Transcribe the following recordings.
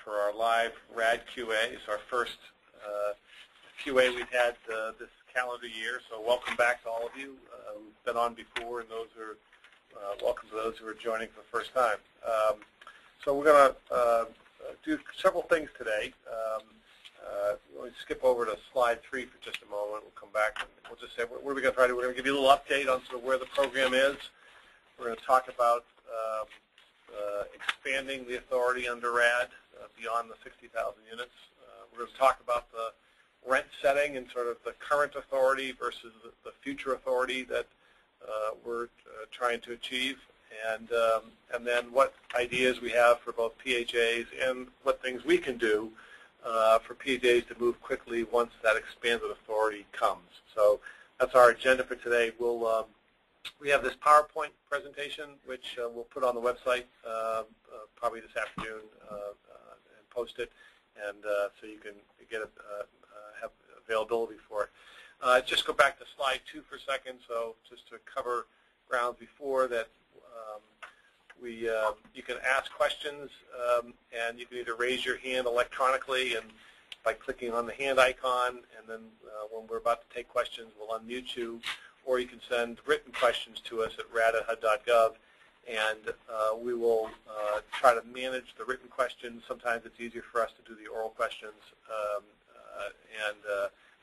for our live RAD QA. It's our first QA we've had this calendar year, so welcome back to all of you who've been on before, and those who are welcome to those who are joining for the first time. So we're going to do several things today. We'll skip over to slide 3 for just a moment. We'll come back and we'll just say what are we going to try to do. We're going to give you a little update on sort of where the program is. We're going to talk about expanding the authority under RAD beyond the 60,000 units. We're going to talk about the rent setting and sort of the current authority versus the future authority that we're trying to achieve, and then what ideas we have for both PHAs and what things we can do for PHAs to move quickly once that expanded authority comes. So that's our agenda for today. We have this PowerPoint presentation, which we'll put on the website probably this afternoon and post it, and so you can get it, have availability for it. Just go back to slide 2 for a second. So just to cover grounds before that, you can ask questions, and you can either raise your hand electronically and by clicking on the hand icon, and then when we're about to take questions, we'll unmute you, or you can send written questions to us at rad@hud.gov, and we will try to manage the written questions. Sometimes it's easier for us to do the oral questions,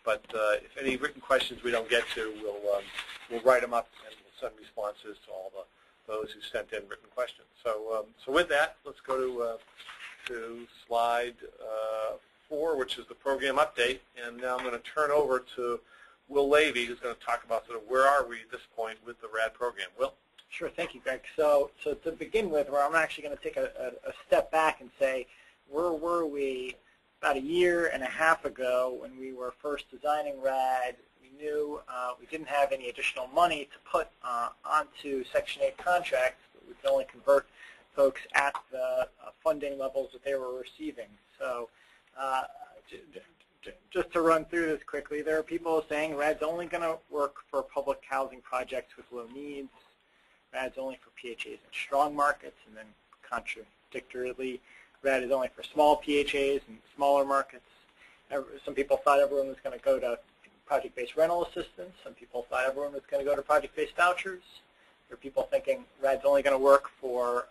but if any written questions we don't get to, we'll write them up and we'll send responses to all those who sent in written questions. So with that, let's go to slide 4, which is the program update. And now I'm going to turn over to Will Levy, who's going to talk about sort of where are we at this point with the RAD program. Will? Sure, thank you, Greg. So to begin with, I'm actually going to take a step back and say, where were we about a year and a half ago when we were first designing RAD? We knew we didn't have any additional money to put onto Section 8 contracts, but we could only convert folks at the funding levels that they were receiving. So just to run through this quickly, there are people saying RAD's only going to work for public housing projects with low needs. RAD's only for PHAs in strong markets, and then contradictorily, RAD is only for small PHAs and smaller markets. Some people thought everyone was going to go to project-based rental assistance. Some people thought everyone was going to go to project-based vouchers. There are people thinking RAD's only going to work for,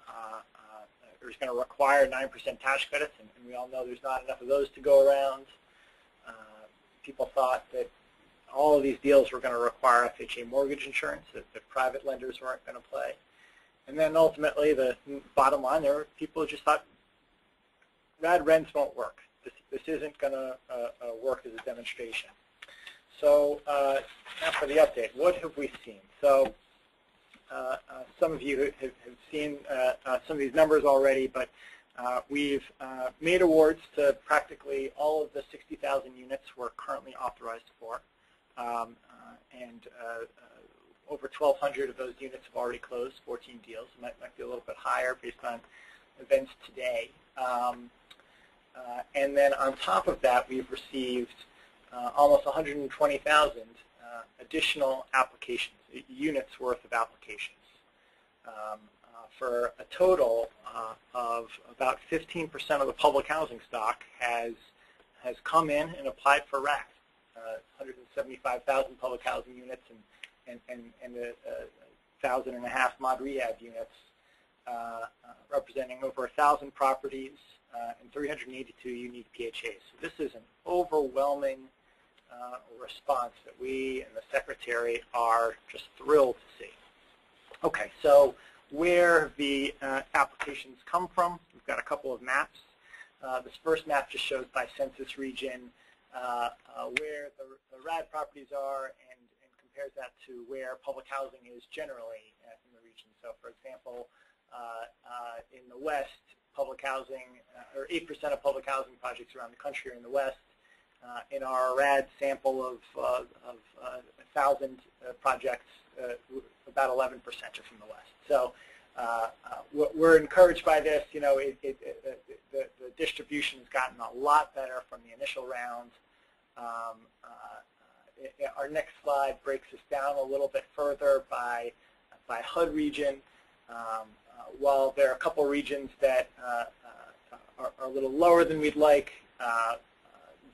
or is going to require 9% tax credits, and we all know there's not enough of those to go around. People thought that all of these deals were going to require FHA mortgage insurance, that private lenders weren't going to play. And then ultimately, the bottom line, there were people who just thought RAD rents won't work. This isn't going to work as a demonstration. So now for the update, what have we seen? So some of you have seen some of these numbers already, but we've made awards to practically all of the 60,000 units we're currently authorized for. And over 1,200 of those units have already closed, 14 deals. It might be a little bit higher based on events today. And then on top of that, we've received almost 120,000 additional applications, units worth of applications, for a total of about 15% of the public housing stock has come in and applied for RAD. 175,000 public housing units and 1,500 mod rehab units, representing over 1,000 properties and 382 unique PHAs. So this is an overwhelming response that we and the Secretary are just thrilled to see. Okay, so where the applications come from, we've got a couple of maps. This first map just shows by census region where the RAD properties are and compares that to where public housing is generally in the region. So for example, in the West, public housing, or 8% of public housing projects around the country are in the West. In our RAD sample of 1,000 projects, about 11% are from the West. So we're encouraged by this. You know, the distribution has gotten a lot better from the initial round. Our next slide breaks this down a little bit further by HUD region. While there are a couple regions that are a little lower than we'd like.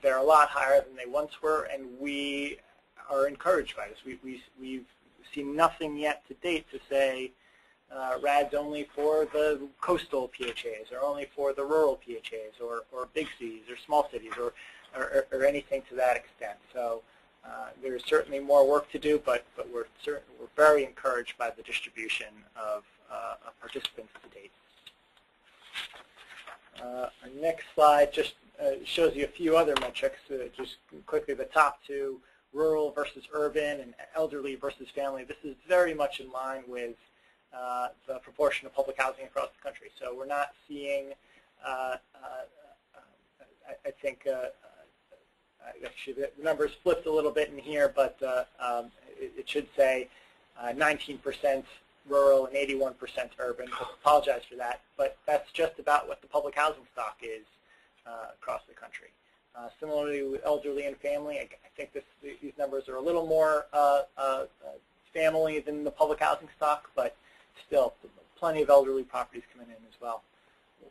They're a lot higher than they once were, and we are encouraged by this. We've seen nothing yet to date to say RAD's only for the coastal PHAs or only for the rural PHAs or big cities or small cities or anything to that extent. So there's certainly more work to do, but we're very encouraged by the distribution of participants to date. Our next slide just shows you a few other metrics. Just quickly, the top two, rural versus urban and elderly versus family. This is very much in line with the proportion of public housing across the country. So we're not seeing, I think, actually the numbers flipped a little bit in here, but it should say 19% rural and 81% urban. I apologize for that, but that's just about what the public housing stock is across the country. Similarly with elderly and family, I think these numbers are a little more family than the public housing stock, but still plenty of elderly properties coming in as well.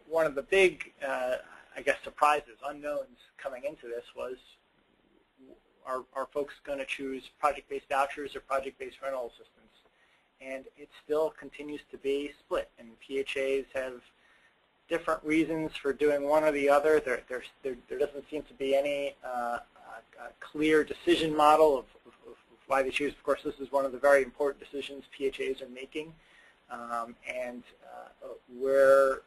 One of the big, I guess, surprises, unknowns coming into this was, are folks going to choose project-based vouchers or project-based rental assistance? And it still continues to be split, and PHAs have different reasons for doing one or the other. There doesn't seem to be any clear decision model of why they choose. Of course, this is one of the very important decisions PHAs are making, and we're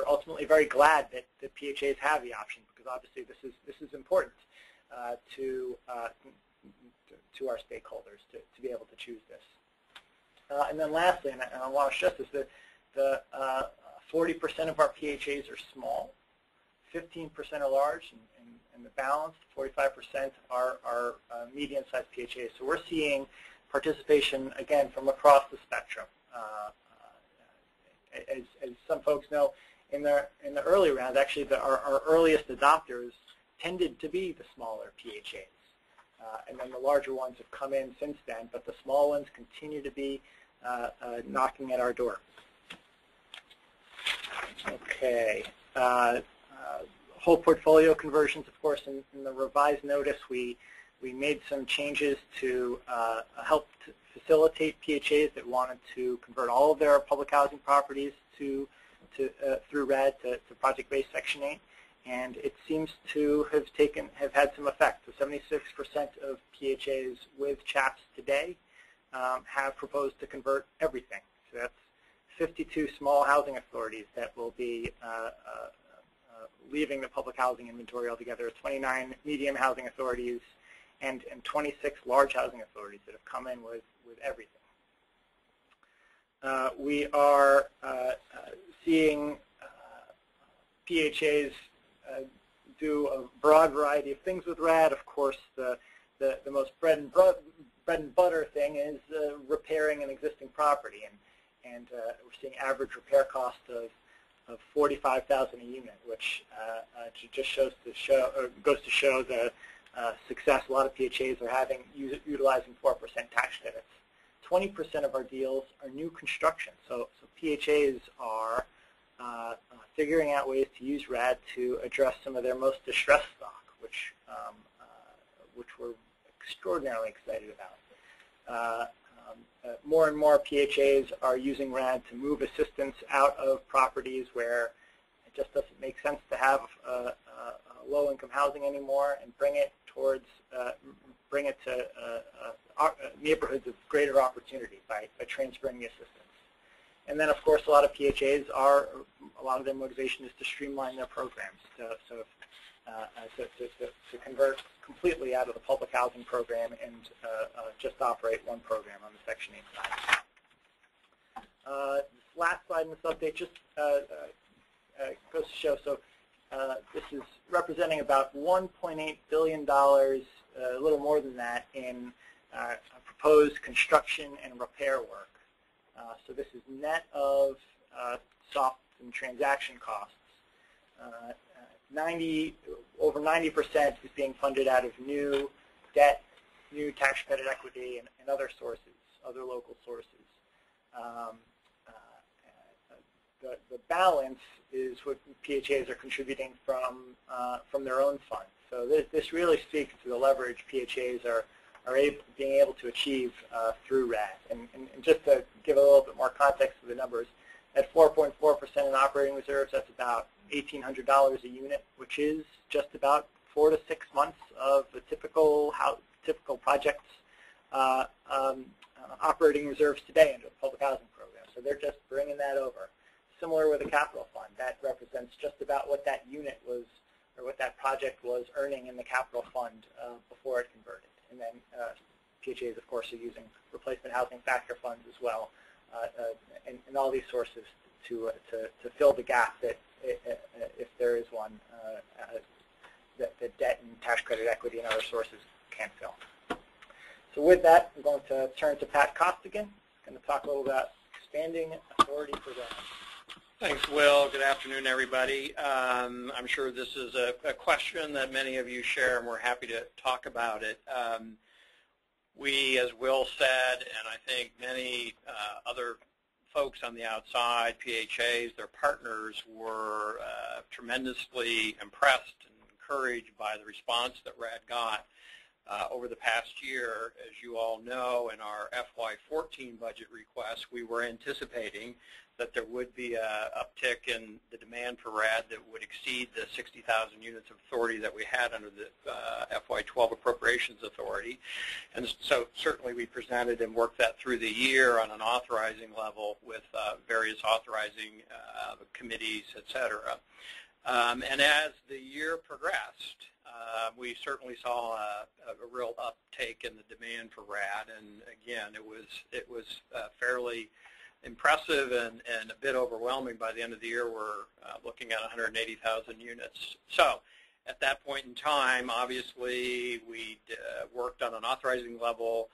ultimately very glad that the PHAs have the option, because obviously this is important to our stakeholders to be able to choose this. And then lastly, and I want to stress this, the 40% of our PHAs are small, 15% are large, and the balance, 45%, are medium-sized PHAs. So we're seeing participation, again, from across the spectrum. As some folks know, in the early rounds, actually, our earliest adopters tended to be the smaller PHAs. And then the larger ones have come in since then, but the small ones continue to be knocking at our door. Okay. Whole portfolio conversions, of course, in the revised notice, we made some changes to help to facilitate PHAs that wanted to convert all of their public housing properties through RAD to project-based Section 8. And it seems to have had some effect. So 76% of PHAs with CHAPS today have proposed to convert everything. So that's 52 small housing authorities that will be leaving the public housing inventory altogether, 29 medium housing authorities, and 26 large housing authorities that have come in with everything. We are seeing PHAs do a broad variety of things with RAD. Of course, the most bread and butter thing is repairing an existing property, and we're seeing average repair cost of $45,000 a unit, which just goes to show the success a lot of PHAs are having utilizing 4% tax credits. 20% of our deals are new construction, so PHAs are figuring out ways to use RAD to address some of their most distressed stock, which we're extraordinarily excited about. More and more PHAs are using RAD to move assistance out of properties where it just doesn't make sense to have low-income housing anymore, and bring it to neighborhoods of greater opportunity by transferring the assistance. And then, of course, a lot of PHAs a lot of their motivation is to streamline their programs, to convert completely out of the public housing program and just operate one program on the Section 8 side. This last slide in this update just goes to show, so this is representing about $1.8 billion, a little more than that, in proposed construction and repair work. So this is net of soft and transaction costs. Over 90% is being funded out of new debt, new tax credit equity, and other sources, other local sources. the balance is what PHAs are contributing from their own funds. So this really speaks to the leverage PHAs are being able to achieve through RAD. And just to give a little bit more context to the numbers, at 4.4% in operating reserves, that's about $1,800 a unit, which is just about 4 to 6 months of a typical project's operating reserves today under the public housing program. So they're just bringing that over. Similar with the capital fund, that represents just about what that unit was, or what that project was earning in the capital fund before it converted. And then PHAs, of course, are using replacement housing factor funds as well, and all these sources to fill the gap that, if there is one, that debt and tax credit equity and other sources can't fill. So with that, I'm going to turn to Pat Costigan. He's going to talk a little about expanding authority for RAD. Thanks, Will. Good afternoon, everybody. I'm sure this is a question that many of you share, and we're happy to talk about it. We, as Will said, and I think many other folks on the outside, PHAs, their partners, were tremendously impressed and encouraged by the response that RAD got over the past year. As you all know, in our FY14 budget request, we were anticipating that there would be an uptick in the demand for RAD that would exceed the 60,000 units of authority that we had under the FY12 Appropriations Authority. And so certainly we presented and worked that through the year on an authorizing level with various authorizing committees, et cetera. And as the year progressed, we certainly saw a real uptake in the demand for RAD, and again, it was fairly impressive and a bit overwhelming. By the end of the year, we're looking at 180,000 units. So at that point in time, obviously, we worked on an authorizing level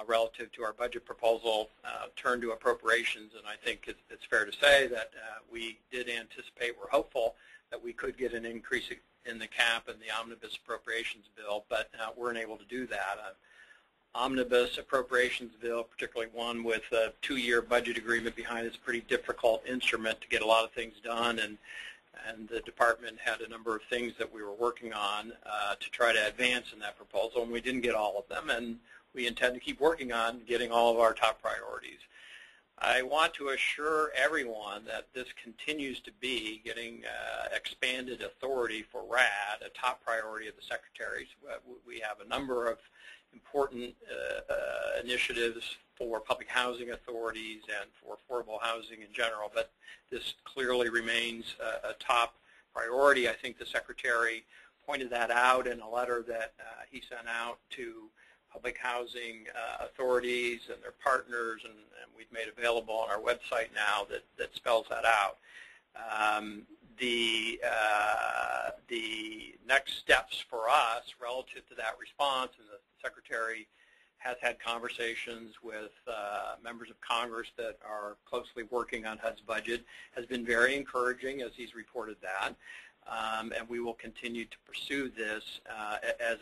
relative to our budget proposal, turned to appropriations, and I think it's fair to say that we did anticipate, we're hopeful, that we could get an increase in the cap in the omnibus appropriations bill, but weren't able to do that. Omnibus appropriations bill, particularly one with a 2-year budget agreement behind it, is a pretty difficult instrument to get a lot of things done, and the department had a number of things that we were working on to try to advance in that proposal, and we didn't get all of them, and we intend to keep working on getting all of our top priorities. I want to assure everyone that this continues to be getting expanded authority for RAD, a top priority of the secretaries. We have a number of important initiatives for public housing authorities and for affordable housing in general, but this clearly remains a top priority. I think the Secretary pointed that out in a letter that he sent out to public housing authorities and their partners, and we've made available on our website now that spells that out. The next steps for us relative to that response, and the Secretary has had conversations with members of Congress that are closely working on HUD's budget, has been very encouraging as he's reported that, and we will continue to pursue this as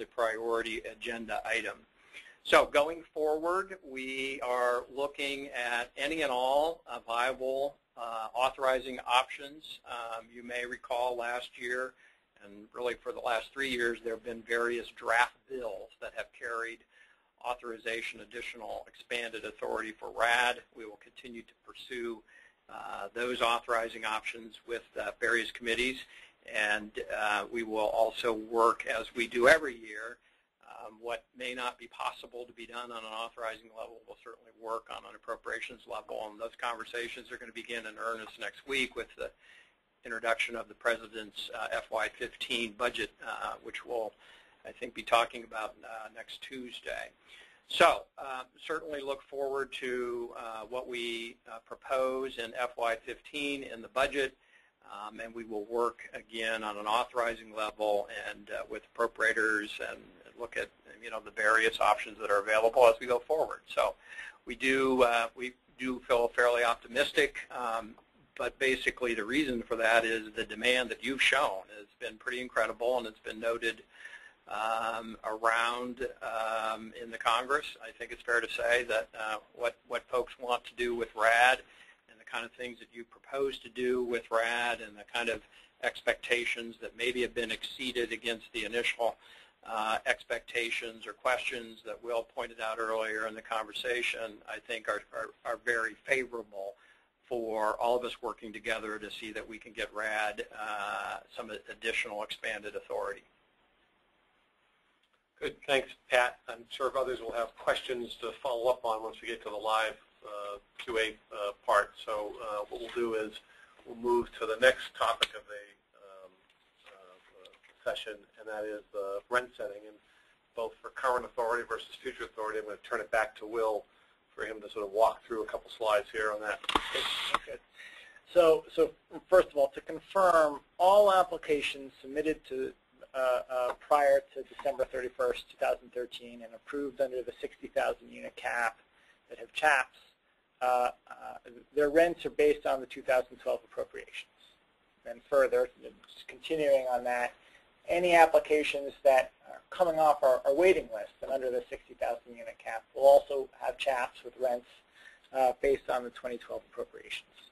a priority agenda item. So going forward, we are looking at any and all viable authorizing options. You may recall last year, and really for the last 3 years, there have been various draft bills that have carried authorization, additional expanded authority for RAD. We will continue to pursue those authorizing options with various committees, and we will also work, as we do every year, what may not be possible to be done on an authorizing level, we'll certainly work on an appropriations level, and those conversations are going to begin in earnest next week with the introduction of the President's FY15 budget, which we'll, I think, be talking about next Tuesday. So certainly look forward to what we propose in FY15 in the budget, and we will work again on an authorizing level and with appropriators and look at the various options that are available as we go forward. So we do feel fairly optimistic, but basically the reason for that is the demand that you've shown has been pretty incredible, and it's been noted around in the Congress. I think it's fair to say that what folks want to do with RAD in the kind of things that you propose to do with RAD and the kind of expectations that maybe have been exceeded against the initial expectations or questions that Will pointed out earlier in the conversation, I think are very favorable for all of us working together to see that we can get RAD some additional expanded authority. Good. Thanks, Pat. I'm sure others will have questions to follow up on once we get to the live QA part. So what we'll do is we'll move to the next topic of the session, and that is rent setting, and both for current authority versus future authority. I'm going to turn it back to Will for him to sort of walk through a couple slides here on that. Okay. So first of all, to confirm, all applications submitted to prior to December 31st, 2013 and approved under the 60,000 unit cap that have CHAPs, their rents are based on the 2012 appropriations. And further, just continuing on that, any applications that are coming off our waiting list and under the 60,000 unit cap will also have CHAPs with rents based on the 2012 appropriations.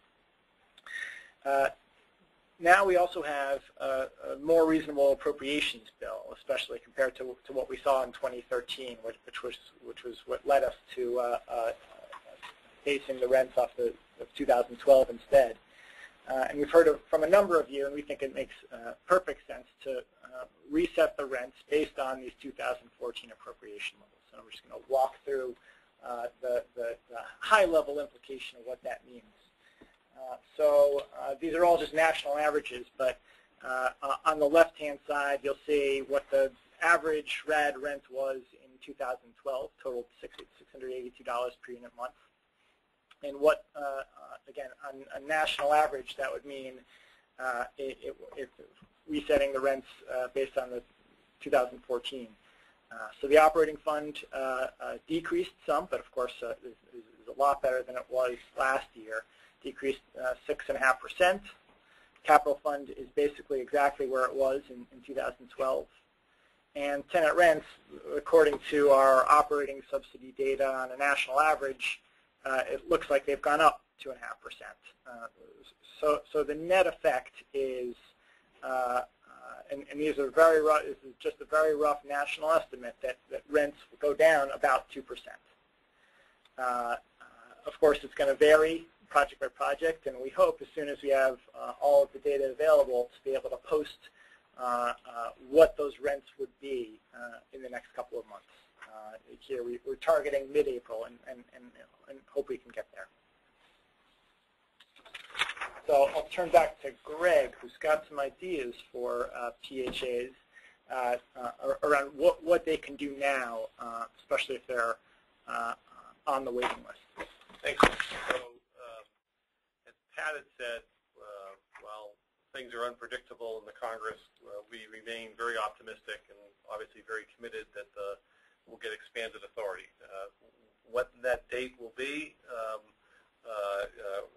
Now we also have a more reasonable appropriations bill, especially compared to what we saw in 2013, which was what led us to basing the rents off of 2012 instead. And we've heard from a number of you, and we think it makes perfect sense to reset the rents based on these 2014 appropriation levels. So I'm just going to walk through the high-level implication of what that means. So these are all just national averages, but on the left-hand side, you'll see what the average RAD rent was in 2012, totaled $682 per unit month. And what, again, on a national average, that would mean if resetting the rents based on the 2014. So the operating fund decreased some, but of course is a lot better than it was last year. Decreased 6.5%. Capital fund is basically exactly where it was in 2012. And tenant rents, according to our operating subsidy data on a national average, it looks like they've gone up 2.5%. So the net effect is, and these are very rough, this is just a very rough national estimate, that rents will go down about 2%. Of course, it's going to vary project by project, and we hope as soon as we have all of the data available to be able to post what those rents would be in the next couple of months. Here we're targeting mid-April and hope we can get there. So I'll turn back to Greg, who's got some ideas for PHAs around what they can do now, especially if they're on the waiting list. Thanks. So, as Pat had said, while things are unpredictable in the Congress, we remain very optimistic and obviously very committed that we'll get expanded authority. What that date will be,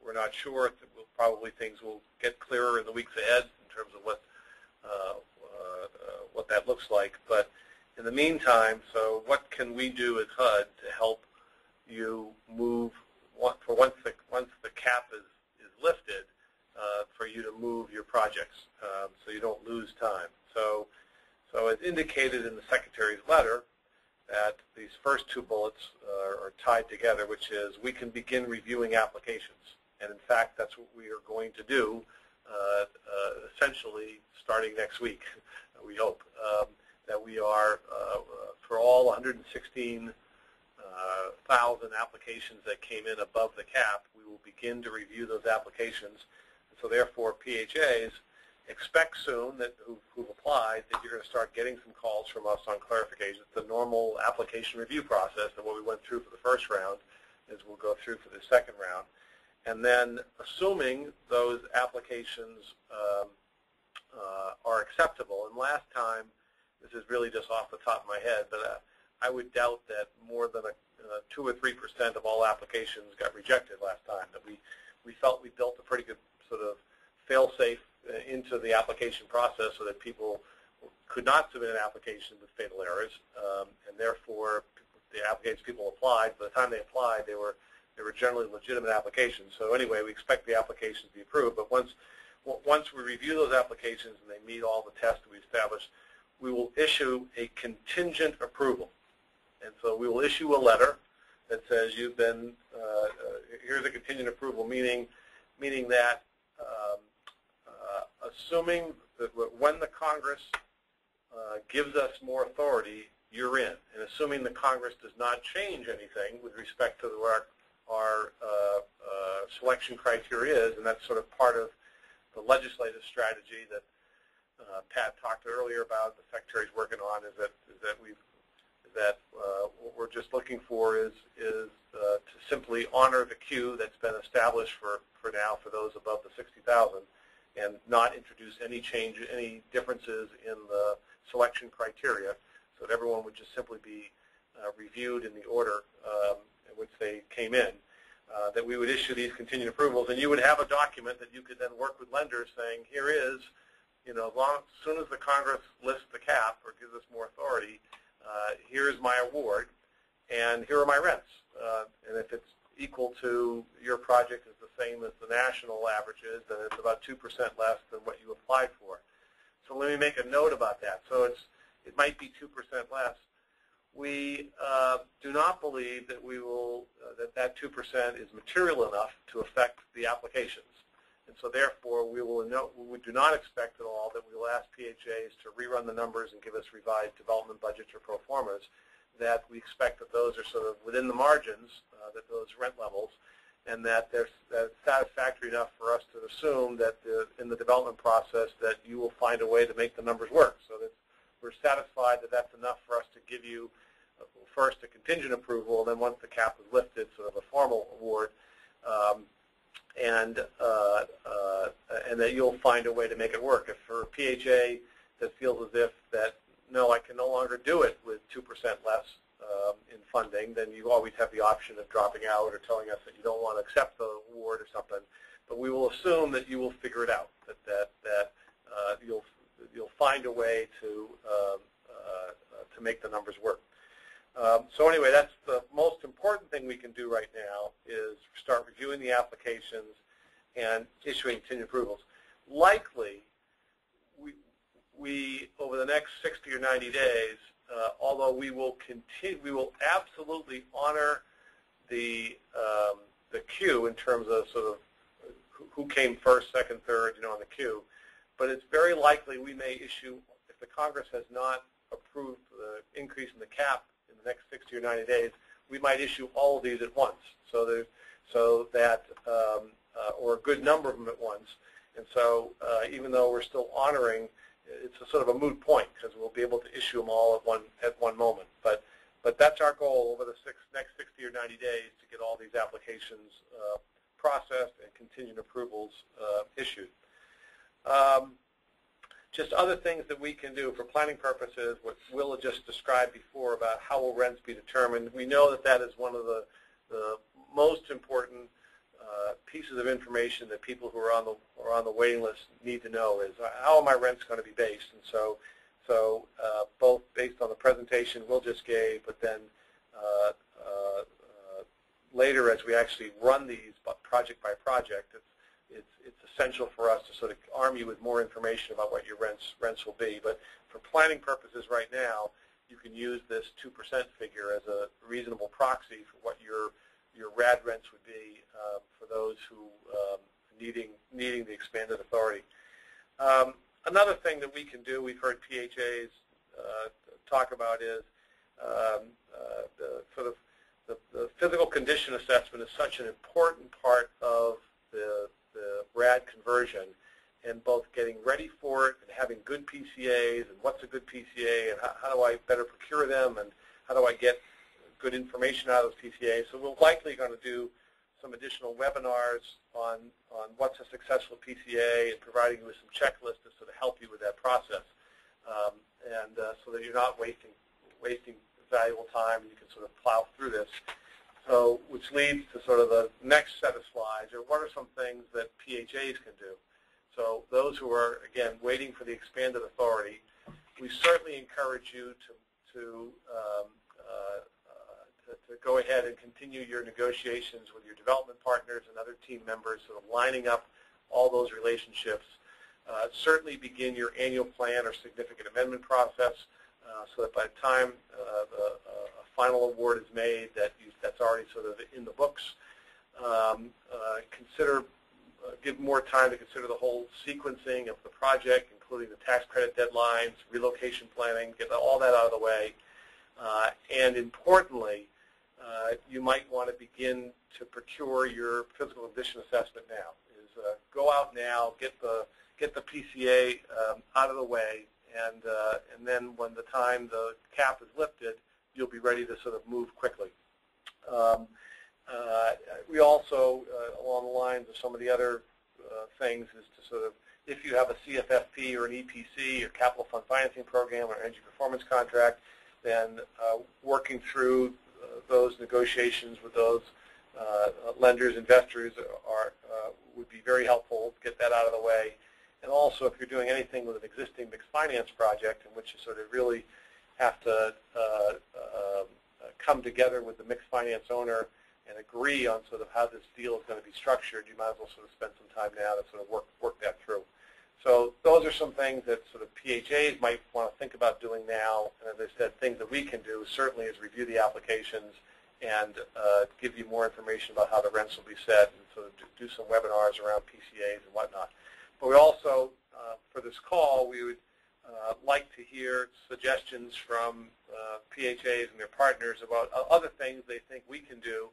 we're not sure. Probably things will get clearer in the weeks ahead in terms of what that looks like. But in the meantime, so what can we do as HUD to help you move once the cap is lifted, for you to move your projects so you don't lose time. So as indicated in the Secretary's letter, that these first two bullets are tied together, which is we can begin reviewing applications. And in fact, that's what we are going to do essentially starting next week, we hope. That we are, for all 116,000 applications that came in above the cap, we will begin to review those applications. And so therefore, PHAs expect soon that who've applied that you're going to start getting some calls from us on clarification. It's the normal application review process, and what we went through for the first round is we'll go through for the second round. And then assuming those applications are acceptable, and last time, this is really just off the top of my head, but I would doubt that more than 2 or 3% of all applications got rejected last time. That we felt we built a pretty good sort of fail-safe into the application process so that people could not submit an application with fatal errors, and therefore the applications people applied, by the time they applied, they were they were generally legitimate applications. So anyway, we expect the applications to be approved. But once we review those applications and they meet all the tests that we established, we will issue a contingent approval. And so we will issue a letter that says you've been, here's a contingent approval, meaning that assuming that when the Congress gives us more authority, you're in. And assuming the Congress does not change anything with respect to what our selection criteria is, and that's sort of part of the legislative strategy that Pat talked earlier about, the Secretary's working on, is that what we're just looking for is to simply honor the queue that's been established for now for those above the 60,000, and not introduce any change, any differences in the selection criteria, so that everyone would just simply be reviewed in the order in which they came in. That we would issue these contingent approvals, and you would have a document that you could then work with lenders saying, here is, as soon as the Congress lists the cap or gives us more authority, here's my award, and here are my rents. And if it's equal to your project is the same as the national averages, then it's about 2% less than what you applied for. So let me make a note about that. So it might be 2% less. We do not believe that we will that 2% is material enough to affect the applications, and so therefore we do not expect at all that we will ask PHAs to rerun the numbers and give us revised development budgets or pro formas. That we expect that those are sort of within the margins, that those rent levels, and that they're satisfactory enough for us to assume that in the development process that you will find a way to make the numbers work. So that we're satisfied that that's enough for us to give you first a contingent approval, and then once the cap is lifted, sort of a formal award, and that you'll find a way to make it work. If for a PHA that feels as if that, no, I can no longer do it with 2% less in funding, then you always have the option of dropping out or telling us that you don't want to accept the award or something. But we will assume that you will figure it out, that you'll find a way to make the numbers work. So anyway, that's the most important thing we can do right now, is start reviewing the applications and issuing contingent approvals. Likely, we over the next 60 or 90 days, although we will absolutely honor the queue in terms of sort of who came first, second, third, on the queue. But it's very likely we may issue, if the Congress has not approved the increase in the cap in the next 60 or 90 days, we might issue all of these at once, or a good number of them at once. And so even though we're still honoring, it's a sort of a moot point, because we'll be able to issue them all at one moment. But that's our goal over the next 60 or 90 days, to get all these applications processed and contingent approvals issued. Just other things that we can do for planning purposes, what Will had just described before about how will rents be determined. We know that is one of the most important pieces of information that people who are on the waiting list need to know, is how are my rents going to be based. And so both based on the presentation Will just gave, but then later as we actually run these project by project, it's essential for us to sort of arm you with more information about what your rents will be. But for planning purposes right now, you can use this 2% figure as a reasonable proxy for what your RAD rents would be for those who needing the expanded authority. Another thing that we can do, we've heard PHAs talk about, is the physical condition assessment is such an important part of the RAD conversion, and both getting ready for it and having good PCAs, and what's a good PCA, and how do I better procure them, and how do I get good information out of those PCAs. So we're likely going to do some additional webinars on what's a successful PCA, and providing you with some checklists to sort of help you with that process, so that you're not wasting valuable time, and you can sort of plow through this. So, which leads to sort of the next set of slides, or what are some things that PHAs can do. So those who are, again, waiting for the expanded authority, we certainly encourage you to go ahead and continue your negotiations with your development partners and other team members, sort of lining up all those relationships. Certainly begin your annual plan or significant amendment process so that by the time a final award is made, that's already sort of in the books. Give more time to consider the whole sequencing of the project, including the tax credit deadlines, relocation planning, get all that out of the way. And importantly, you might want to begin to procure your physical condition assessment now. Go out now, get the PCA out of the way, and then when the time the cap is lifted, you'll be ready to sort of move quickly. We also, along the lines of some of the other things, is to sort of, if you have a CFFP or an EPC or capital fund financing program or energy performance contract, then working through those negotiations with those lenders, investors would be very helpful. Get that out of the way. And also, if you're doing anything with an existing mixed finance project in which you sort of really have to come together with the mixed finance owner and agree on sort of how this deal is going to be structured, you might as well sort of spend some time now to sort of work that through. So those are some things that sort of PHAs might want to think about doing now. And as I said, things that we can do certainly is review the applications and give you more information about how the rents will be set and sort of do some webinars around PCAs and whatnot. But we also, for this call, we would like to hear suggestions from PHAs and their partners about other things they think we can do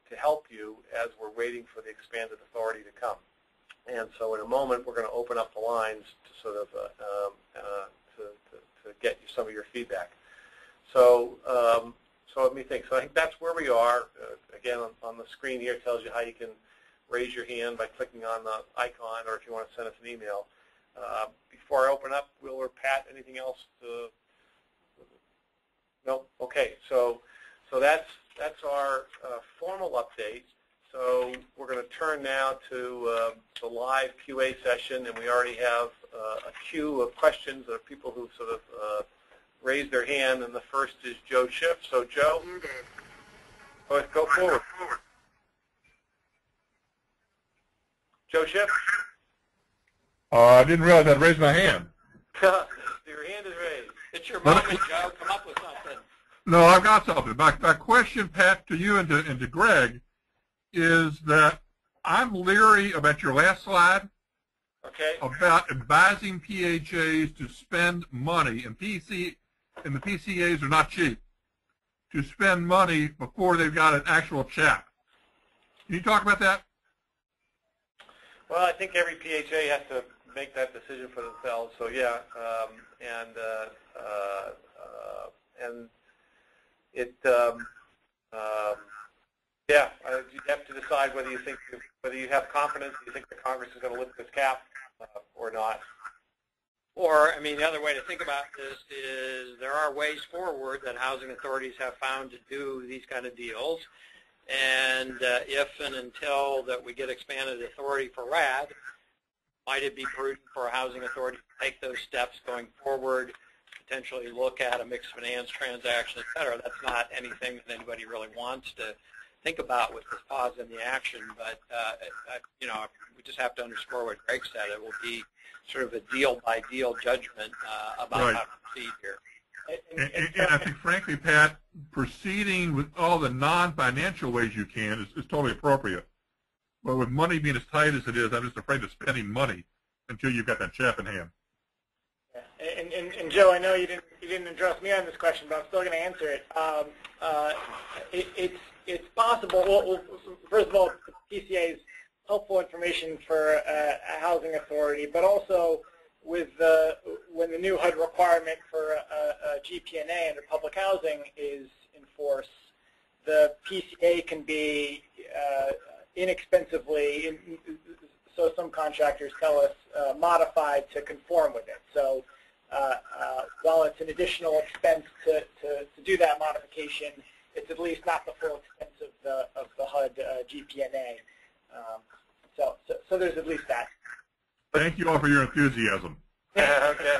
to help you as we're waiting for the expanded authority to come. And so in a moment, we're going to open up the lines to sort of to get you some of your feedback. So so let me think. So I think that's where we are. Again, on the screen here, it tells you how you can raise your hand by clicking on the icon, or if you want to send us an email. Before I open up, Will or Pat, anything else? No? Okay. So that's our formal update. So we're going to turn now to the live QA session, and we already have a queue of questions of people who sort of raised their hand, and the first is Joe Schiff. So Joe, go forward. Joe Schiff? I didn't realize I'd raised my hand. Your hand is raised. It's your moment, Joe. Come up with something. No, I've got something. My question, Pat, to you and to Greg, is that I'm leery about your last slide. Okay. About advising PHAs to spend money, and the PCAs are not cheap, to spend money before they've got an actual chap. Can you talk about that? Well, I think every PHA has to make that decision for themselves. So yeah, you have to decide whether you have confidence, you think the Congress is going to lift this cap or not. Or, I mean, the other way to think about this is there are ways forward that housing authorities have found to do these kind of deals. And if and until that we get expanded authority for RAD, might it be prudent for a housing authority to take those steps going forward, potentially look at a mixed finance transaction, et cetera? That's not anything that anybody really wants to think about with this pause in the action, but we just have to underscore what Greg said. It will be sort of a deal-by-deal judgment about how to proceed here. And I think, frankly, Pat, proceeding with all the non-financial ways you can is totally appropriate. But with money being as tight as it is, I'm just afraid of spending money until you've got that chap in hand. Yeah. And Joe, I know you didn't address me on this question, but I'm still going to answer it. It's possible. Well, first of all, PCA is helpful information for a housing authority, but also with when the new HUD requirement for a GP&A under public housing is in force, the PCA can be inexpensively, so some contractors tell us, modified to conform with it. So while it's an additional expense to do that modification, it's at least not the full expense of the HUD GP&A. So there's at least that. Thank you all for your enthusiasm. Okay.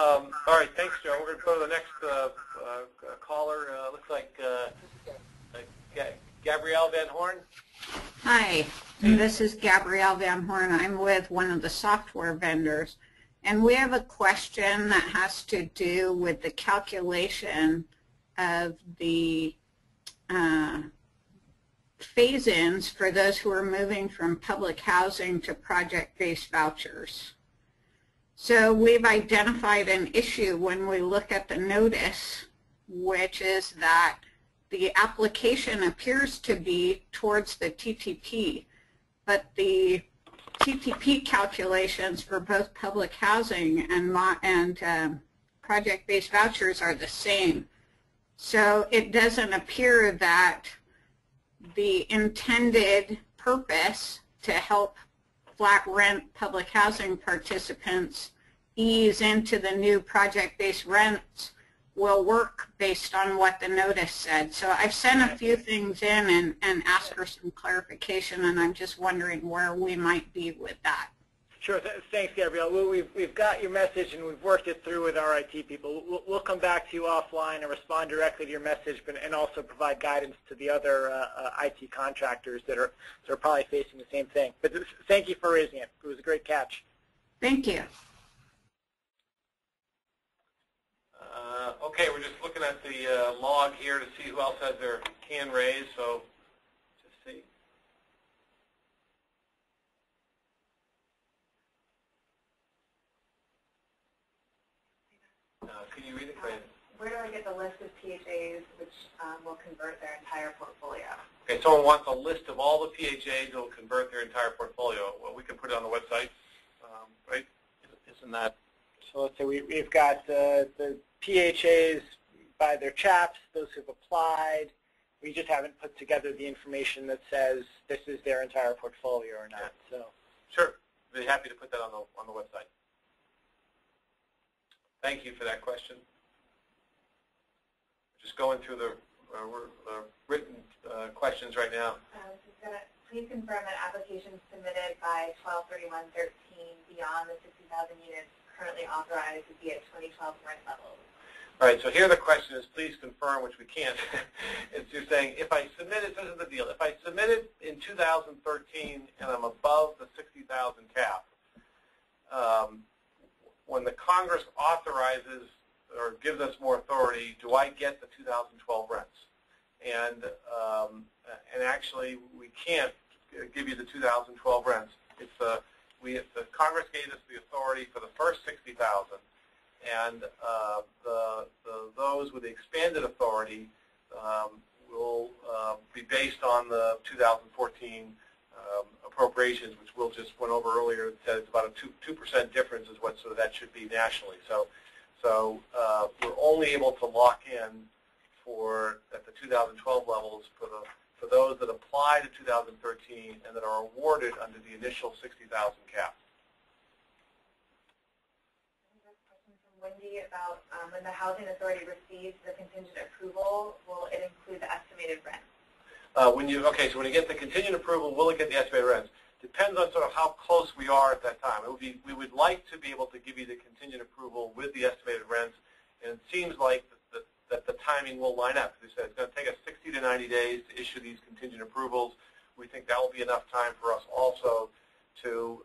All right, thanks, Joe. We're going to go to the next caller. Looks like Gabrielle Van Horn. Hi, this is Gabrielle Van Horn. I'm with one of the software vendors, and we have a question that has to do with the calculation of the phase-ins for those who are moving from public housing to project-based vouchers. So we've identified an issue when we look at the notice, which is that the application appears to be towards the TTP, but the TTP calculations for both public housing and project-based vouchers are the same. So it doesn't appear that the intended purpose to help flat rent public housing participants ease into the new project-based rents will work based on what the notice said. So I've sent a few things in and asked for some clarification, and I'm just wondering where we might be with that. Sure. Thanks, Gabrielle. We've got your message, and we've worked it through with our IT people. We'll come back to you offline and respond directly to your message, and also provide guidance to the other IT contractors that are probably facing the same thing. But thank you for raising it. It was a great catch. Thank you. Okay, we're just looking at the log here to see who else has their hand raised. So just see. Can you read it? Where do I get the list of PHAs which will convert their entire portfolio? Okay, someone wants a list of all the PHAs that will convert their entire portfolio. Well, we can put it on the website, right? Isn't that? So let's say we've got the PHAs by their chaps, those who've applied. We just haven't put together the information that says this is their entire portfolio or not. So sure, be happy to put that on the website. Thank you for that question. Just going through the written questions right now. Please confirm that applications submitted by 12/31/13 beyond the 60,000 units currently authorized to be at 2012 rent levels. All right, so here the question is, please confirm, which we can't. It's you're saying, if I submitted, this is the deal, if I submitted in 2013 and I'm above the 60,000 cap, when the Congress authorizes or gives us more authority, do I get the 2012 rents? And actually, we can't give you the 2012 rents. It's the Congress gave us the authority for the first 60,000, and those with the expanded authority will be based on the 2014 appropriations, which Will just went over earlier. It said it's about a 2% difference is what sort of that should be nationally. So we're only able to lock in at the 2012 levels for those that apply to 2013 and that are awarded under the initial 60,000 cap. Wendy about when the Housing Authority receives the contingent approval, will it include the estimated rent? So when you get the contingent approval, will it get the estimated rents? Depends on sort of how close we are at that time. We would like to be able to give you the contingent approval with the estimated rents, and it seems like that the timing will line up. As we said, it's going to take us 60 to 90 days to issue these contingent approvals. We think that will be enough time for us also to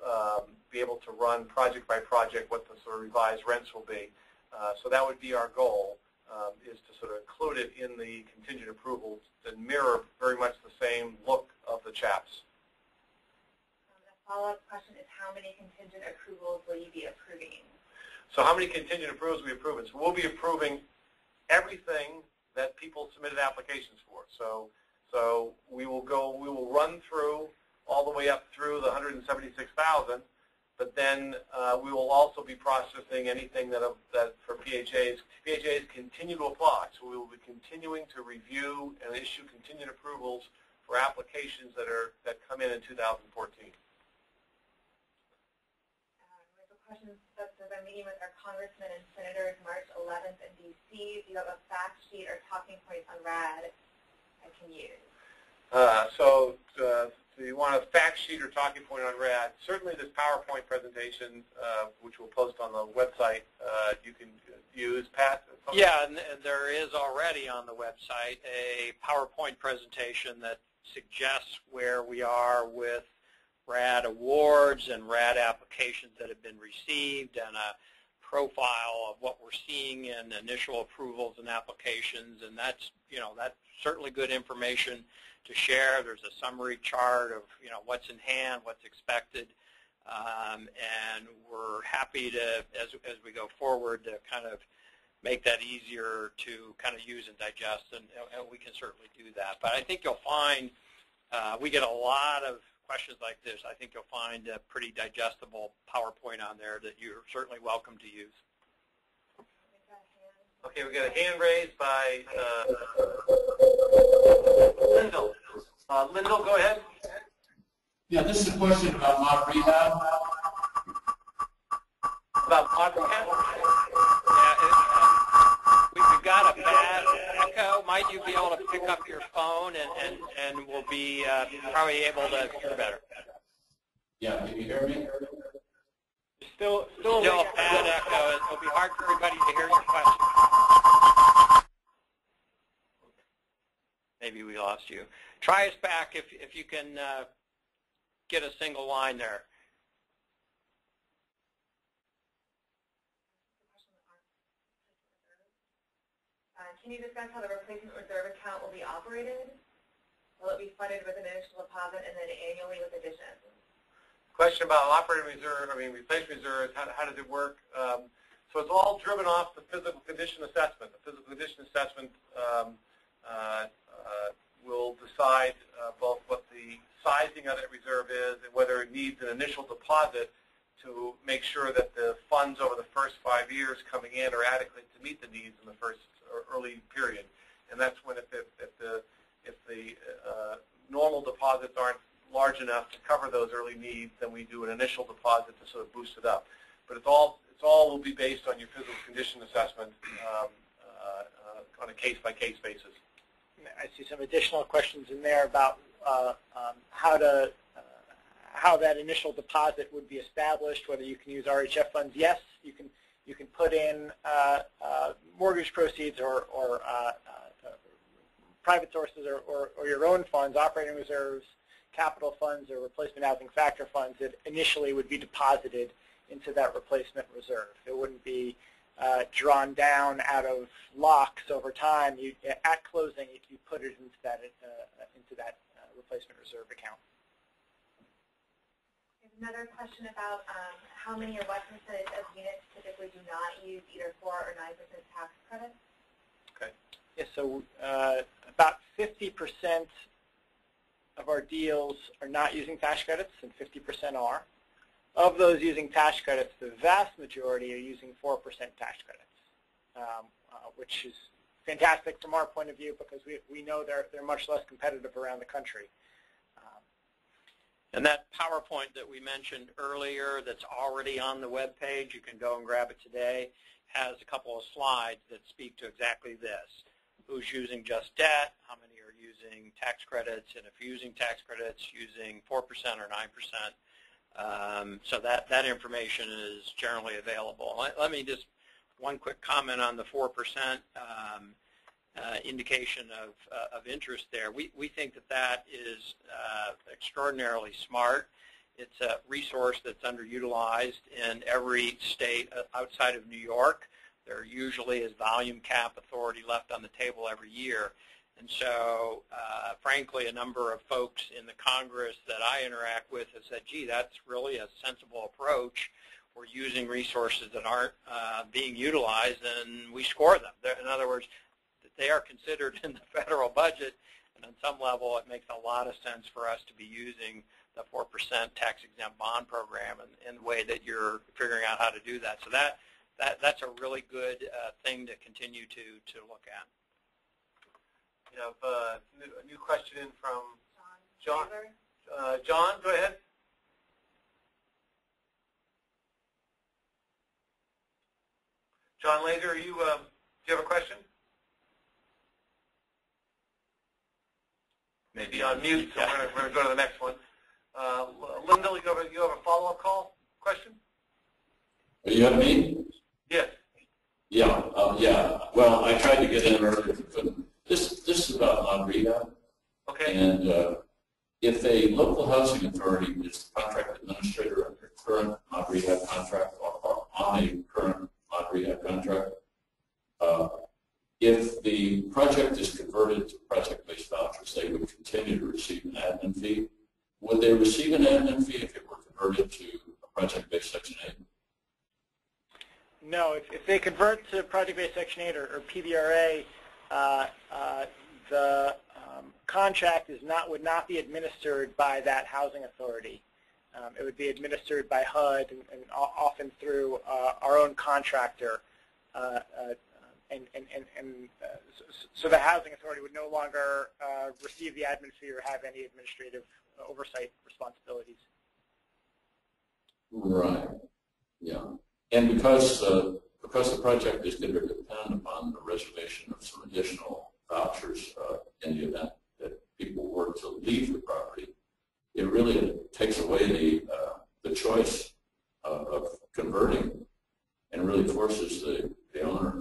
be able to run project by project what the sort of revised rents will be. So that would be our goal, is to sort of include it in the contingent approvals and mirror very much the same look of the CHAPS. The follow-up question is, how many contingent approvals will you be approving? So how many contingent approvals are we approving? So we'll be approving everything that people submitted applications for. So we will run through all the way up through the 176,000, but then we will also be processing anything that for PHAs. PHAs continue to apply, so we will be continuing to review and issue contingent approvals for applications that come in 2014. There's a question that says, I'm meeting with our congressmen and senators March 11th in D.C. Do you have a fact sheet or talking points on RAD I can use? So you want a fact sheet or talking point on RAD. Certainly this PowerPoint presentation, which we'll post on the website, you can use. Pat? Yeah, and there is already on the website a PowerPoint presentation that suggests where we are with RAD awards and RAD applications that have been received, and a profile of what we're seeing in initial approvals and applications, and that's certainly good information to share. There's a summary chart of what's in hand, what's expected, and we're happy to, as we go forward, to kind of make that easier to kind of use and digest, and we can certainly do that. But I think you'll find we get a lot of questions like this. I think you'll find a pretty digestible PowerPoint on there that you're certainly welcome to use. Okay, we got a hand raised by Lyndall. Lyndall, go ahead. Yeah, this is a question about mod rehab. About mod rehab? Yeah, we've got a bad echo. Might you be able to pick up your phone and we'll be probably able to hear better. Yeah, can you hear me? Still a bad echo. It'll be hard for everybody to hear your question. Maybe we lost you. Try us back if you can get a single line there. Can you discuss how the replacement reserve account will be operated? Will it be funded with an initial deposit and then annually with additions? Question about operating reserve, replacement reserves, how does it work? So it's all driven off the physical condition assessment. The physical condition assessment will decide both what the sizing of that reserve is and whether it needs an initial deposit to make sure that the funds over the first 5 years coming in are adequate to meet the needs in the first or early period. And that's when if the normal deposits aren't large enough to cover those early needs, then we do an initial deposit to sort of boost it up. But it's all will be based on your physical condition assessment on a case-by-case basis. I see some additional questions in there about how that initial deposit would be established, whether you can use RHF funds. Yes, you can put in mortgage proceeds or private sources or your own funds, operating reserves, capital funds, or replacement housing factor funds that initially would be deposited into that replacement reserve. It wouldn't be drawn down out of locks over time. At closing, you put it into that replacement reserve account. Another question about how many or what percentage of units typically do not use either 4 or 9% tax credits? Okay. Yeah, so about 50% of our deals are not using tax credits, and 50% are. Of those using tax credits, the vast majority are using 4% tax credits, which is fantastic from our point of view because we know they're much less competitive around the country. And that PowerPoint that we mentioned earlier that's already on the web page, you can go and grab it today, has a couple of slides that speak to exactly this. Who's using just debt, how many are using tax credits, and if you're using tax credits, using 4% or 9%. So that information is generally available. Let me just, one quick comment on the 4% indication of interest there. We think that is extraordinarily smart. It's a resource that's underutilized in every state outside of New York. There usually is volume cap authority left on the table every year. And so, frankly, a number of folks in the Congress that I interact with have said, gee, that's really a sensible approach. We're using resources that aren't being utilized, and we score them. In other words, they are considered in the federal budget, and on some level it makes a lot of sense for us to be using the 4% tax-exempt bond program in the way that you're figuring out how to do that. So that's a really good thing to continue to look at. We have a new question in from John. John, John, go ahead. John Laser, do you have a question? Maybe on mute, so we're going to go to the next one. You have me? Yes. Yeah, yeah. Well, I tried to get in earlier, but this is about mod rehab. Okay. And if a local housing authority is the contract administrator under current mod rehab contract or on a current mod rehab contract, if the project is converted to project-based vouchers, they would continue to receive an admin fee. Would they receive an admin fee if it were converted to a project-based Section 8? No, if they convert to project-based Section 8 or PBRA, the contract would not be administered by that housing authority. It would be administered by HUD and often through our own contractor. So the housing authority would no longer receive the admin fee or have any administrative oversight responsibilities. Right. Yeah. And because the project is going to depend upon the reservation of some additional vouchers in the event that people were to leave the property, it really takes away the choice of converting, and really forces the owner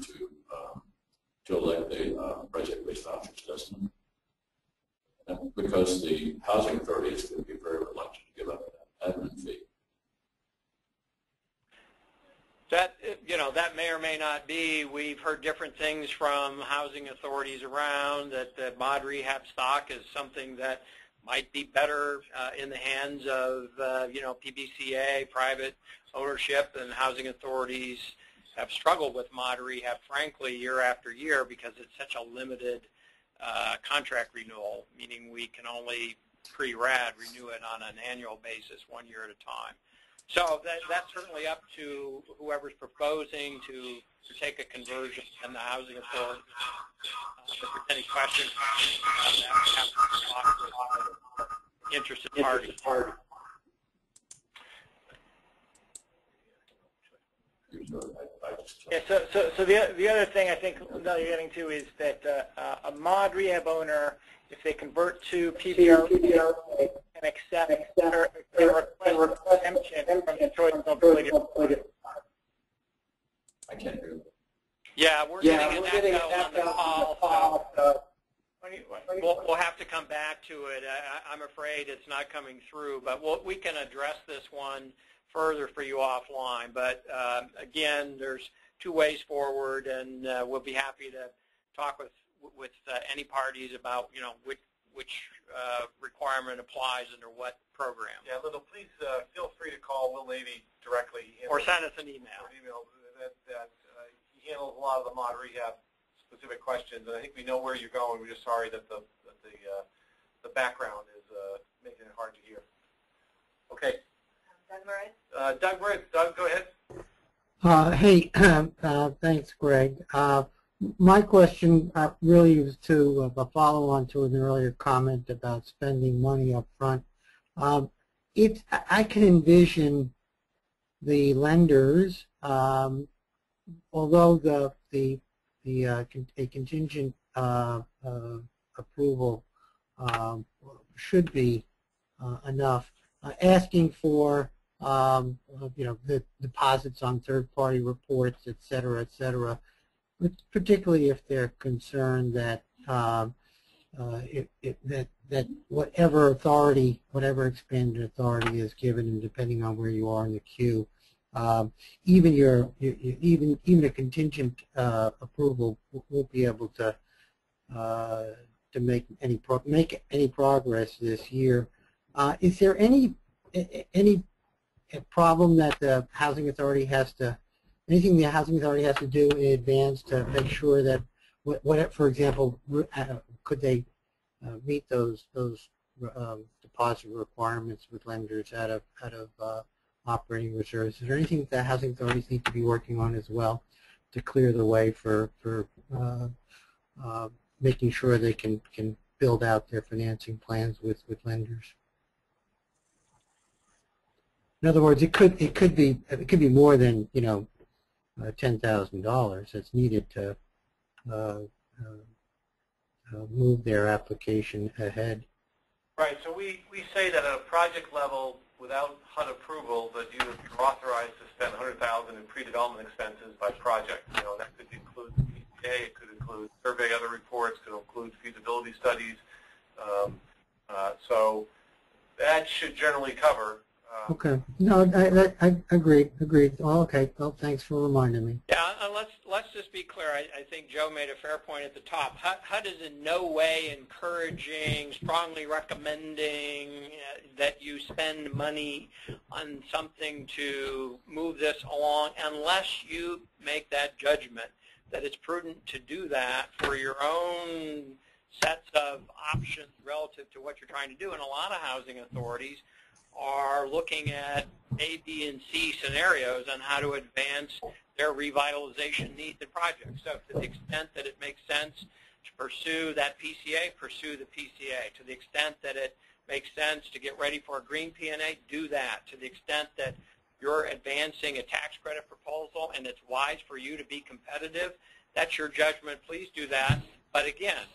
to elect a project-based vouchers, doesn't it? Because the housing authority is going to be very reluctant to give up that admin fee. That may or may not be. We've heard different things from housing authorities around that the mod rehab stock is something that might be better in the hands of PBCA, private ownership, and housing authorities have struggled with mod rehab, frankly, year after year because it's such a limited contract renewal, meaning we can only pre-RAD renew it on an annual basis 1 year at a time. So that's certainly up to whoever's proposing to take a conversion and the housing authority. If there's any questions, have to talk with interested parties. Yeah, so the other thing I think that you're getting to is that a mod rehab owner, if they convert to PBR and accept or request exemption from the choice of mobility. I can't hear you. Yeah, we're getting an echo on the call, so we'll have to come back to it. I'm afraid it's not coming through, but we can address this one further for you offline. But again, there's two ways forward, and we'll be happy to talk with any parties about which requirement applies under what program. Yeah, Little, please feel free to call Will Navy directly. Or send us an email. He handles a lot of the mod rehab specific questions, and I think we know where you're going. We're just sorry that the background is making it hard to hear. Okay. Doug Moritz. Doug, go ahead. Hey, thanks, Greg. My question really is to a follow-on to an earlier comment about spending money up front. I can envision the lenders, although a contingent approval should be enough, asking for the deposits on third-party reports, et cetera, particularly if they're concerned that that whatever expanded authority is given, and depending on where you are in the queue, even a contingent approval won't be able to make any progress this year. Is there any problem that the housing authority has to? Anything the housing authority has to do in advance to make sure that, for example, could they meet those deposit requirements with lenders out of operating reserves? Is there anything that the housing authorities need to be working on as well to clear the way for making sure they can build out their financing plans with lenders? In other words, it could be more than $10,000 that's needed to move their application ahead. Right. So we say that at a project level, without HUD approval, that you are authorized to spend $100,000 in pre-development expenses by project. You know, that could include the PPA, it could include survey, other reports, could include feasibility studies. So that should generally cover. Okay. No, I agreed. Oh, okay. Well, thanks for reminding me. Yeah, let's just be clear. I think Joe made a fair point at the top. HUD is in no way encouraging, strongly recommending that you spend money on something to move this along unless you make that judgment that it's prudent to do that for your own sets of options relative to what you're trying to do. And a lot of housing authorities are looking at A, B, and C scenarios on how to advance their revitalization needs and projects. So to the extent that it makes sense to pursue that PCA, pursue the PCA. To the extent that it makes sense to get ready for a green P&A, do that. To the extent that you're advancing a tax credit proposal and it's wise for you to be competitive, that's your judgment. Please do that. But again,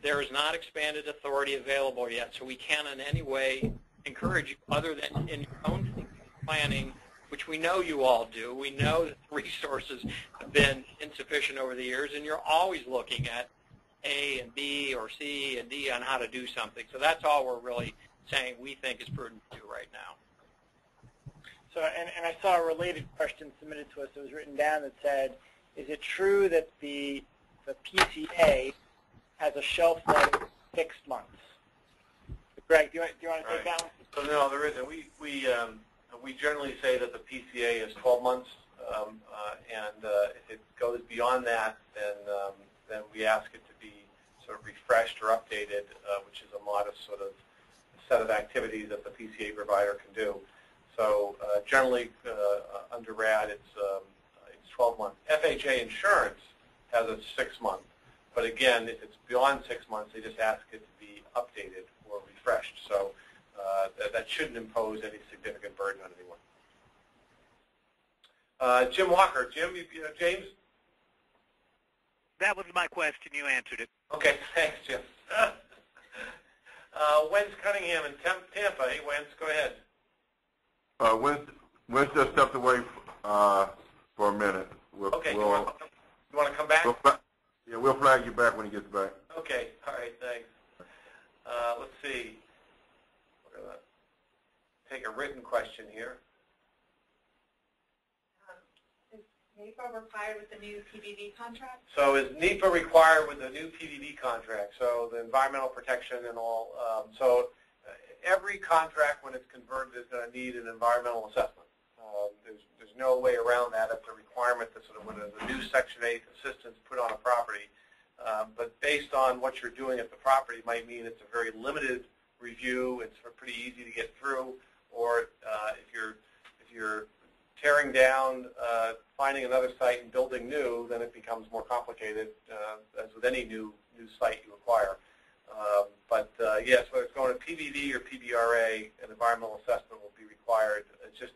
there is not expanded authority available yet, so we can't in any way encourage you other than in your own planning, which we know you all do. We know that the resources have been insufficient over the years, and you're always looking at A and B or C and D on how to do something. So that's all we're really saying we think is prudent to do right now. So, and I saw a related question submitted to us that was written down that said, is it true that the PCA has a shelf life of 6 months? Greg, do you want to take that one? So no, there isn't. We generally say that the PCA is 12 months, and if it goes beyond that, then we ask it to be sort of refreshed or updated, which is a modest sort of set of activities that the PCA provider can do. So generally, under RAD, it's 12 months. FHA insurance has a 6-month, but again, if it's beyond 6 months, they just ask it to be updated or refreshed. So that shouldn't impose any significant burden on anyone. Jim Walker. Jim, James? That was my question. You answered it. Okay, thanks, Jim. Wentz Cunningham in Tampa. Hey, Wentz, go ahead. Wentz just stepped away for a minute. Okay, you want to come back? We'll flag you back when he gets back. Okay, all right, thanks. Let's see. We're going to take a written question here. Is NEPA required with the new PBV contract? So is NEPA required with the new PBV contract? So the environmental protection and all. Every contract, when it's converted, is going to need an environmental assessment. There's no way around that. It's a requirement that sort of when there's a new Section 8 assistance put on a property. But based on what you're doing at the property might mean it's a very limited review. It's pretty easy to get through. Or if you're tearing down, finding another site and building new, then it becomes more complicated, as with any new site you acquire. Yes, whether it's going to PBV or PBRA, an environmental assessment will be required. It's just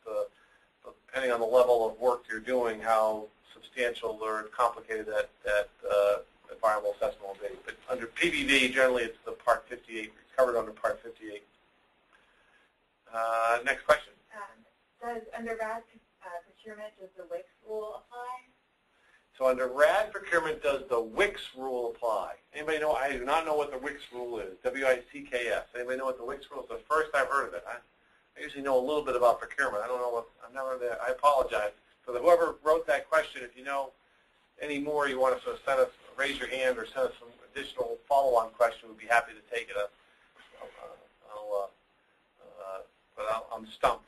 depending on the level of work you're doing, how substantial or complicated that environmental assessment will be. But under PBV, generally it's the Part 58. It's covered under Part 58. Next question. Under RAD procurement, does the WICS rule apply? So under RAD procurement, does the WICS rule apply? Anybody know? I do not know what the WICS rule is. W-I-C-K-S. Anybody know what the WICS rule is? The first I've heard of it. I usually know a little bit about procurement. I don't know what. I'm never there. I apologize. So whoever wrote that question, if you know any more, you want to sort of send us, raise your hand or send us some additional follow-on question, we'd be happy to take it. I'm stumped.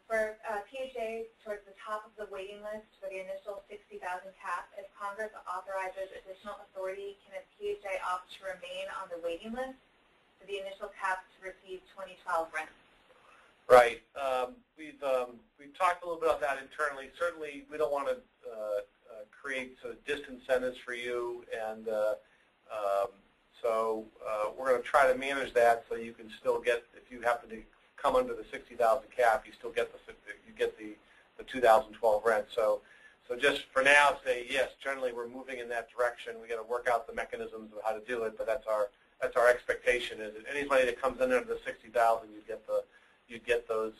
For PHAs towards the top of the waiting list for the initial 60,000 cap, if Congress authorizes additional authority, can a PHA opt to remain on the waiting list for the initial cap to receive 2012 rent? Right. We've talked a little bit about that internally. Certainly, we don't want to create sort of disincentives for you, and so we're going to try to manage that so you can still get, if you happen to come under the 60,000 cap, you still get the 2012 rent. So just for now, say yes. Generally, we're moving in that direction. We got to work out the mechanisms of how to do it, but that's That's our expectation. Is that any money that comes in under the 60,000, you get those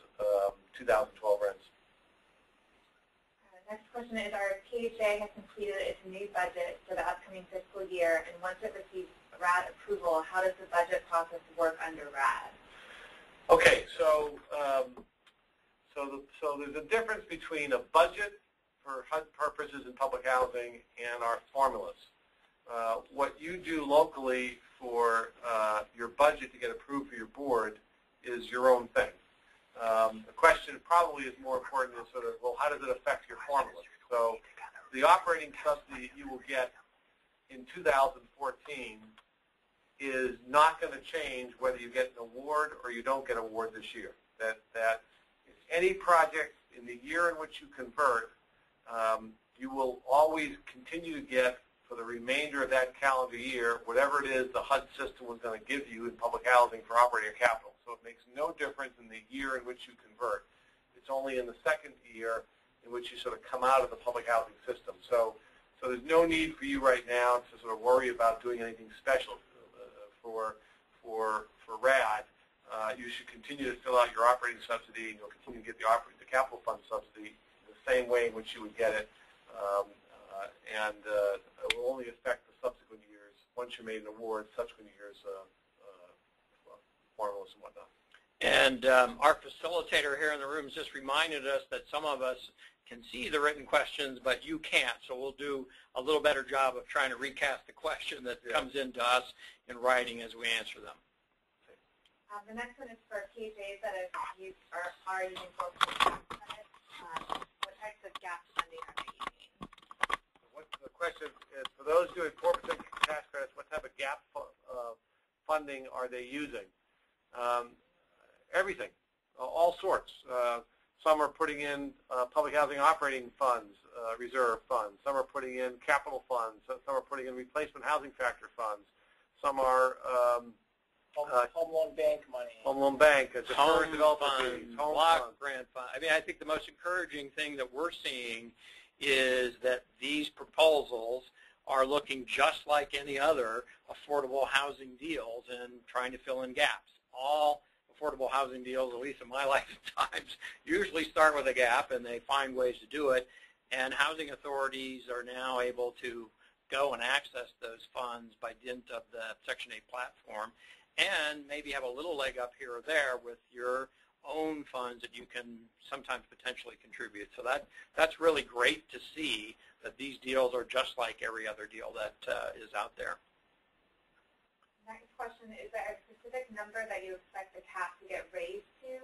2012 rents. Next question is, our PHA has completed its new budget for the upcoming fiscal year, and once it receives RAD approval, how does the budget process work under RAD? Okay, so there's a difference between a budget for HUD purposes in public housing and our formulas. What you do locally for your budget to get approved for your board is your own thing. The question probably is more important is sort of, well, how does it affect your formula? So the operating subsidy you will get in 2014 is not going to change whether you get an award or you don't get an award this year. That any project in the year in which you convert, you will always continue to get for the remainder of that calendar year whatever it is the HUD system was going to give you in public housing for operating capital. So it makes no difference in the year in which you convert. It's only in the second year in which you sort of come out of the public housing system. So there's no need for you right now to sort of worry about doing anything special for RAD. You should continue to fill out your operating subsidy, and you'll continue to get the capital fund subsidy the same way in which you would get it, and it will only affect the subsequent years. Once you made an award, subsequent years formulas and whatnot. And our facilitator here in the room just reminded us that some of us can see the written questions, but you can't. So we'll do a little better job of trying to recast the question that comes into us in writing as we answer them. The next one is for PHAs that are using 4% credit. What types of gap funding are they using? The question is, for those doing 4% tax credits, what type of gap funding are they using? Everything, all sorts. Some are putting in public housing operating funds, reserve funds. Some are putting in capital funds. Some are putting in replacement housing factor funds. Some are home loan bank money. Home loan bank, home developer funds, fees, home block funds. grant fund. I mean, I think the most encouraging thing that we're seeing is that these proposals are looking just like any other affordable housing deals and trying to fill in gaps. All affordable housing deals, at least in my lifetimes, usually start with a gap, and they find ways to do it. And housing authorities are now able to go and access those funds by dint of the Section 8 platform, and maybe have a little leg up here or there with your own funds that you can sometimes potentially contribute. So that's really great to see that these deals are just like every other deal that is out there. Next question, is there a specific number that you expect the cap to get raised to?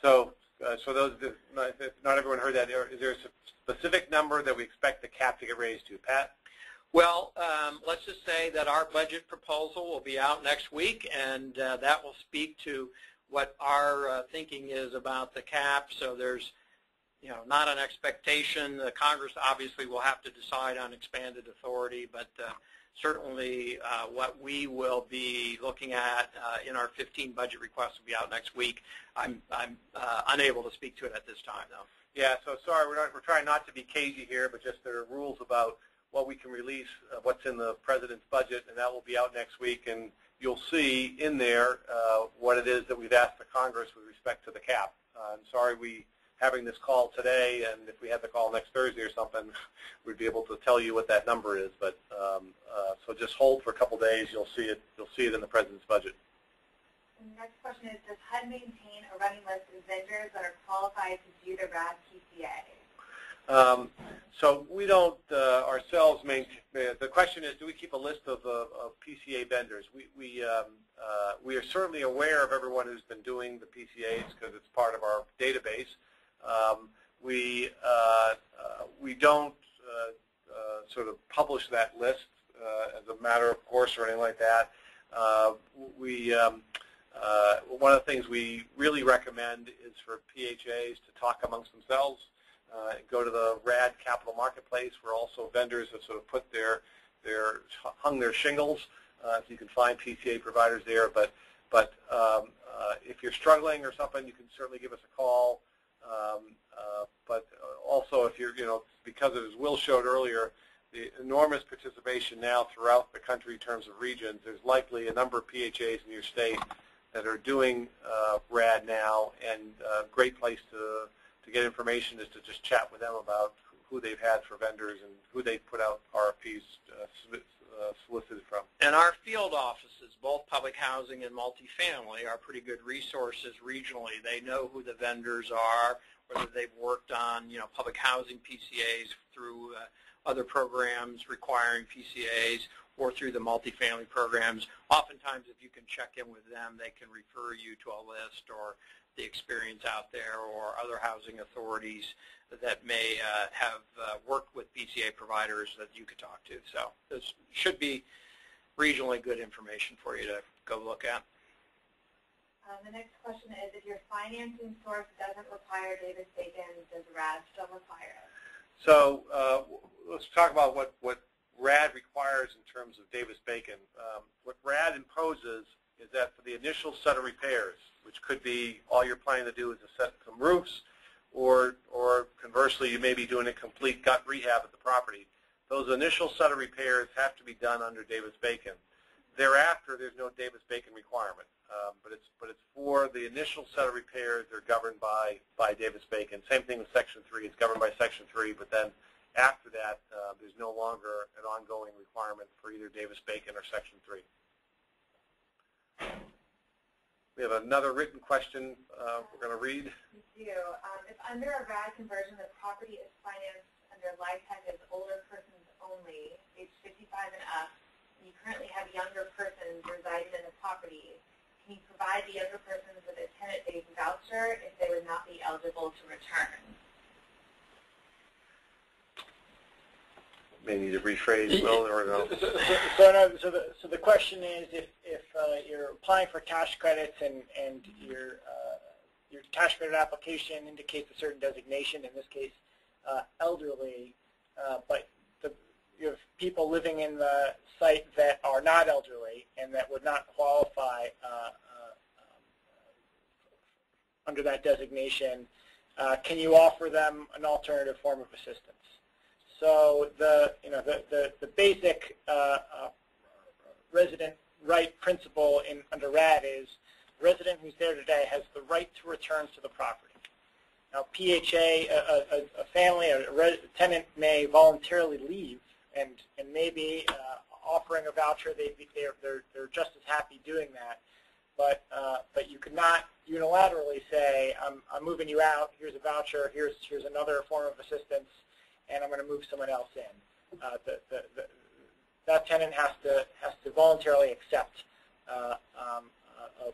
So those, not everyone heard that. Is there a specific number that we expect the cap to get raised to? Pat? Well, let's just say that our budget proposal will be out next week, and that will speak to what our thinking is about the cap. So there's, not an expectation. The Congress obviously will have to decide on expanded authority, but certainly what we will be looking at in our 15 budget requests will be out next week. I'm unable to speak to it at this time, though. Yeah, so sorry, we're trying not to be cagey here, but just there are rules about what we can release, what's in the President's budget, and that will be out next week. And you'll see in there what it is that we've asked the Congress with respect to the cap. I'm sorry we having this call today, and if we had the call next Thursday or something, we'd be able to tell you what that number is. But so just hold for a couple days. You'll see it. You'll see it in the President's budget. And the next question is, does HUD maintain a running list of vendors that are qualified to do the RAD PCA? So we don't ourselves maintain. The question is, do we keep a list of PCA vendors? We are certainly aware of everyone who's been doing the PCAs because it's part of our database. We don't sort of publish that list as a matter of course or anything like that. One of the things we really recommend is for PHAs to talk amongst themselves. Go to the RAD Capital Marketplace, where also vendors have sort of put hung their shingles. So you can find PCA providers there. But if you're struggling or something, you can certainly give us a call. But also, if you're, because as Will showed earlier, the enormous participation now throughout the country in terms of regions, there's likely a number of PHAs in your state that are doing RAD now, and a great place to get information is to just chat with them about who they've had for vendors and who they've put out RFPs solicited from. And our field offices, both public housing and multifamily, are pretty good resources regionally. They know who the vendors are, whether they've worked on, public housing PCAs through other programs requiring PCAs or through the multifamily programs. Oftentimes, if you can check in with them, they can refer you to a list or the experience out there or other housing authorities that may have worked with PCA providers that you could talk to. So this should be regionally good information for you to go look at. The next question is, if your financing source doesn't require Davis-Bacon, does RAD still require it? So let's talk about what RAD requires in terms of Davis-Bacon. What RAD imposes is that for the initial set of repairs, which could be all you're planning to do is to set some roofs, or conversely, you may be doing a complete gut rehab of the property. Those initial set of repairs have to be done under Davis-Bacon. Thereafter, there's no Davis-Bacon requirement, but it's for the initial set of repairs. They're governed by Davis-Bacon. Same thing with Section 3. It's governed by Section 3, but then after that, there's no longer an ongoing requirement for either Davis-Bacon or Section 3. We have another written question we're going to read. We do. If under a RAD conversion, the property is financed under LIHTC as older persons only, age 55 and up, and you currently have younger persons residing in the property, can you provide the younger persons with a tenant-based voucher if they would not be eligible to return? May need to rephrase, Will, or no? So the question is, if you're applying for tax credits and your tax credit application indicates a certain designation, in this case elderly, but you have people living in the site that are not elderly and that would not qualify under that designation, can you offer them an alternative form of assistance? So the basic resident right principle under RAD is the resident who's there today has the right to return to the property. Now, PHA, a family, a tenant may voluntarily leave, and maybe offering a voucher, they're just as happy doing that. But you could not unilaterally say, I'm moving you out. Here's a voucher. Here's another form of assistance, and I'm going to move someone else in. That tenant has to voluntarily accept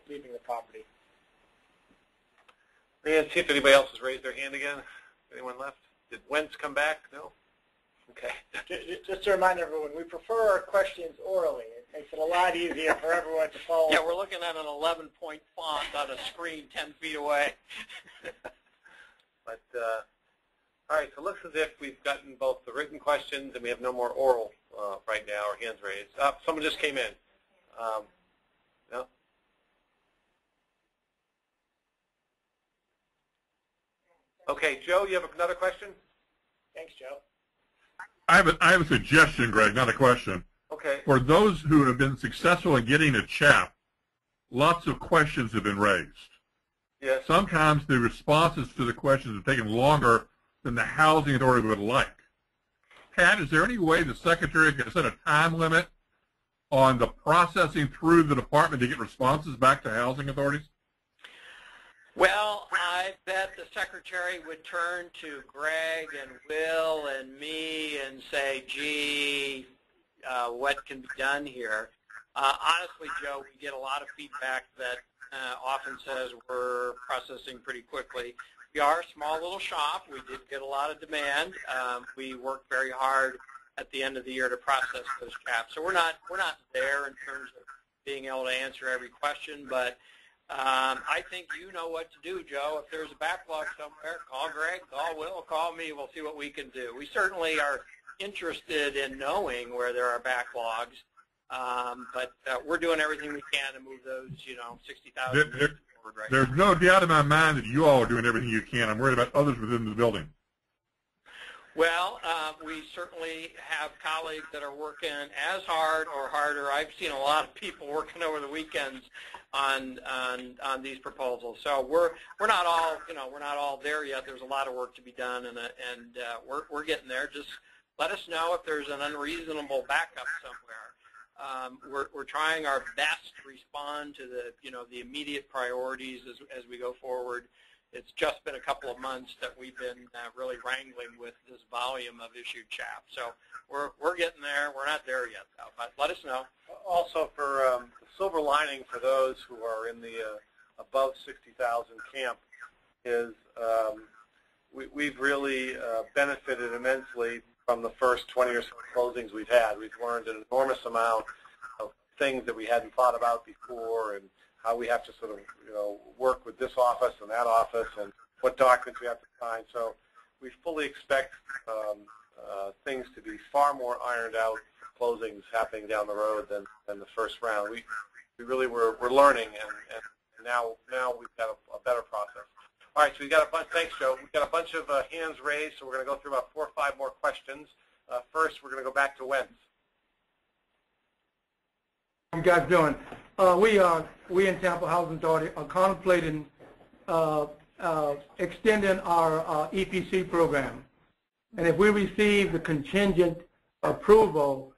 leaving the property. Let's see if anybody else has raised their hand again. Anyone left? Did Wentz come back? No? Okay. Just to remind everyone, we prefer our questions orally. It makes it a lot easier for everyone to follow. Yeah, we're looking at an 11-point font on a screen 10 feet away. But, all right, so it looks as if we've gotten both the written questions and we have no more oral right now, or hands raised. Someone just came in. No? Okay, Joe, you have another question? Thanks, Joe. I have a suggestion, Greg, not a question. Okay. For those who have been successful in getting a CHAP, lots of questions have been raised. Yes. Sometimes the responses to the questions have taken longer than the housing authority would like. Pat, is there any way the Secretary can set a time limit on the processing through the department to get responses back to housing authorities? Well, I bet the Secretary would turn to Greg and Will and me and say, gee, what can be done here? Honestly, Joe, we get a lot of feedback that often says we're processing pretty quickly. We are a small little shop. We did get a lot of demand. We worked very hard at the end of the year to process those CHAPs. So we're not there in terms of being able to answer every question, but I think you know what to do, Joe. If there's a backlog somewhere, call Greg, call Will, call me. We'll see what we can do. We certainly are interested in knowing where there are backlogs, but we're doing everything we can to move those, 60,000 forward right now. There's no doubt in my mind that you all are doing everything you can. I'm worried about others within the building. Well, we certainly have colleagues that are working as hard or harder. I've seen a lot of people working over the weekends on these proposals. So we're not all we're not all there yet. There's a lot of work to be done, and we're getting there. Just let us know if there's an unreasonable backup somewhere. We're trying our best to respond to the immediate priorities as we go forward. It's just been a couple of months that we've been really wrangling with this volume of issued CHAP. So we're getting there. We're not there yet, though, but let us know. Also, for the silver lining for those who are in the above 60,000 camp is we've really benefited immensely from the first 20 or so closings we've had. We've learned an enormous amount of things that we hadn't thought about before, and how we have to sort of, work with this office and that office, and what documents we have to sign. So we fully expect things to be far more ironed out for closings happening down the road than the first round. We really we're learning, and now we've got a better process. All right, so we've got a bunch. Thanks, Joe. We've got a bunch of hands raised, so we're going to go through about 4 or 5 more questions. First, we're going to go back to Wentz. How you guys doing? We in Tampa Housing Authority are contemplating extending our EPC program. And if we receive the contingent approval,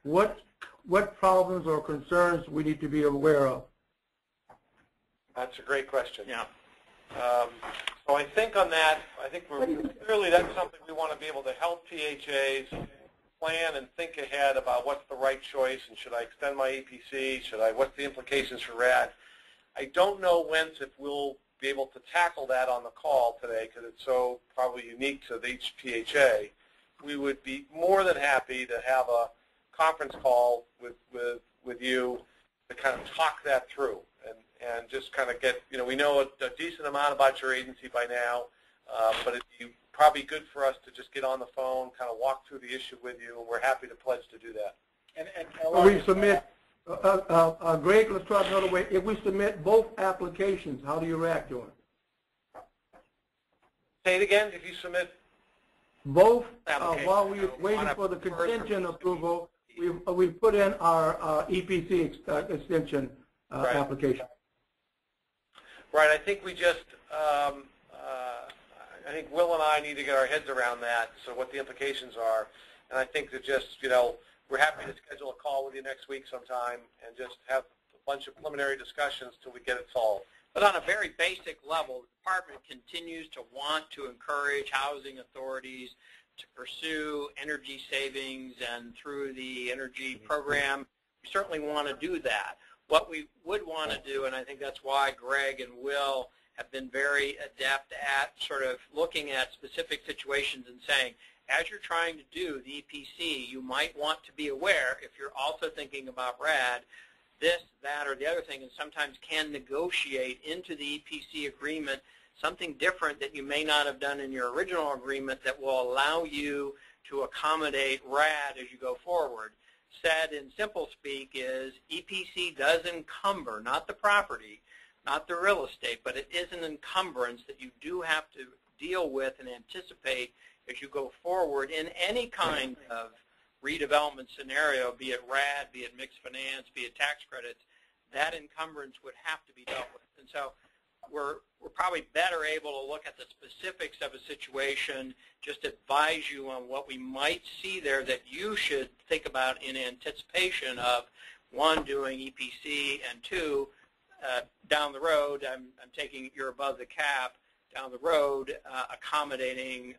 what problems or concerns we need to be aware of? That's a great question. Yeah. So I think on that, clearly that's something we want to be able to help PHAs plan and think ahead about what's the right choice, and should I extend my EPC? What's the implications for RAD? I don't know, Wentz, if we'll be able to tackle that on the call today because it's so probably unique to each PHA. We would be more than happy to have a conference call with you to kind of talk that through and just kind of get, we know a decent amount about your agency by now, but it'd be probably good for us to just get on the phone, kind of walk through the issue with you, and we're happy to pledge to do that. And we submit, Greg, let's try another way. If we submit both applications, how do you react to it? Say it again, if you submit both, while we're waiting for the contingent approval, we put in our EPC extension application. Right, I think we just, I think Will and I need to get our heads around that, so what the implications are. And I think that just, we're happy to schedule a call with you next week sometime and just have a bunch of preliminary discussions till we get it solved. But on a very basic level, the department continues to want to encourage housing authorities to pursue energy savings, and through the energy program, we certainly want to do that. What we would want to do, and I think that's why Greg and Will have been very adept at sort of looking at specific situations and saying, as you're trying to do the EPC, you might want to be aware, if you're also thinking about RAD, this, that, or the other thing, and sometimes can negotiate into the EPC agreement something different that you may not have done in your original agreement that will allow you to accommodate RAD as you go forward. Said in simple speak is EPC does encumber, not the property, not the real estate, but it is an encumbrance that you do have to deal with and anticipate as you go forward in any kind of redevelopment scenario, be it RAD, be it mixed finance, be it tax credits. That encumbrance would have to be dealt with. And so we're probably better able to look at the specifics of a situation, just advise you on what we might see there that you should think about in anticipation of, one, doing EPC, and two, down the road, I'm taking you're above the cap, down the road, accommodating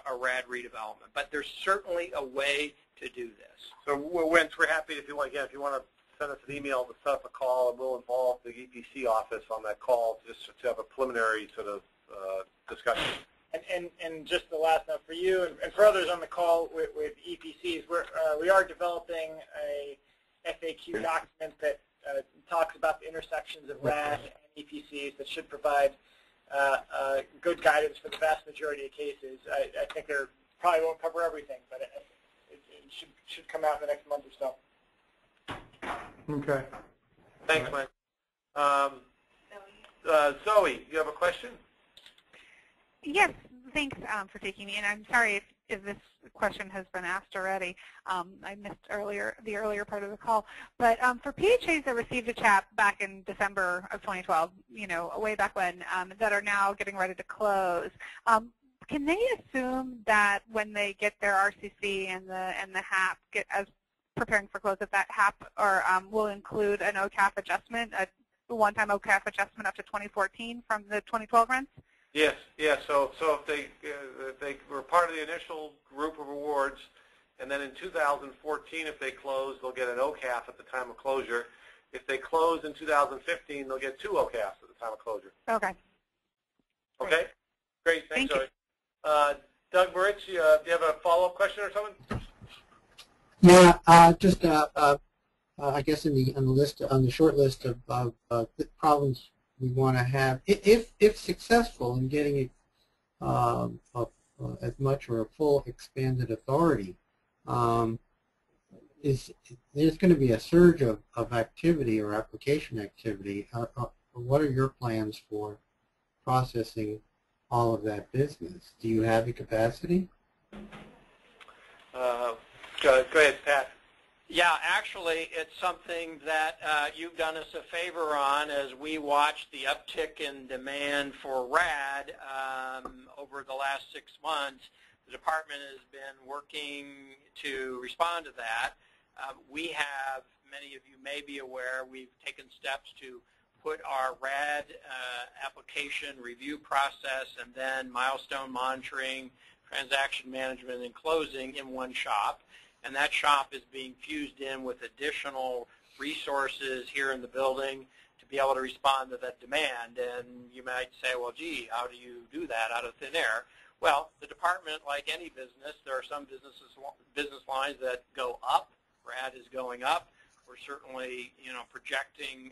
a RAD redevelopment. But there's certainly a way to do this. So, Wentz, we're happy if you want to send us an email to set up a call, and we'll involve the EPC office on that call just to have a preliminary sort of discussion. And just the last note for you and for others on the call with EPCs, we are developing a FAQ document that talks about the intersections of RAD and EPCs that should provide good guidance for the vast majority of cases. I think they probably won't cover everything, but it should come out in the next month or so. Okay. Thanks, Mike. Zoe, you have a question? Yes, thanks for taking me. And I'm sorry if this question has been asked already. I missed the earlier part of the call. But for PHAs that received a CHAP back in December of 2012, way back when, that are now getting ready to close, can they assume that when they get their RCC and the HAP as preparing for close, that HAP will include an OCAF adjustment, a one-time OCAF adjustment up to 2014 from the 2012 rents? Yes, yes. So if they were part of the initial group of awards, and then in 2014, if they close, they'll get an OCAF at the time of closure. If they close in 2015, they'll get 2 OCAFs at the time of closure. Okay. Okay? Great. Thanks, Thank Zoe. Doug Moritz, do you have a follow-up question or something? Yeah, just I guess on the short list of problems we want to have, if successful in getting it as much or a full expanded authority, there's going to be a surge of activity or application activity. What are your plans for processing all of that business? Do you have the capacity? Go ahead, Pat. Yeah, actually, it's something that you've done us a favor on as we watch the uptick in demand for RAD over the last 6 months. The department has been working to respond to that. We have, many of you may be aware, we've taken steps to put our RAD application review process and then milestone monitoring, transaction management, and closing in one shop. And that shop is being fused in with additional resources here in the building to be able to respond to that demand. And you might say, well, gee, how do you do that out of thin air? Well, the department, like any business, there are some business lines that go up. RAD is going up. We're certainly, projecting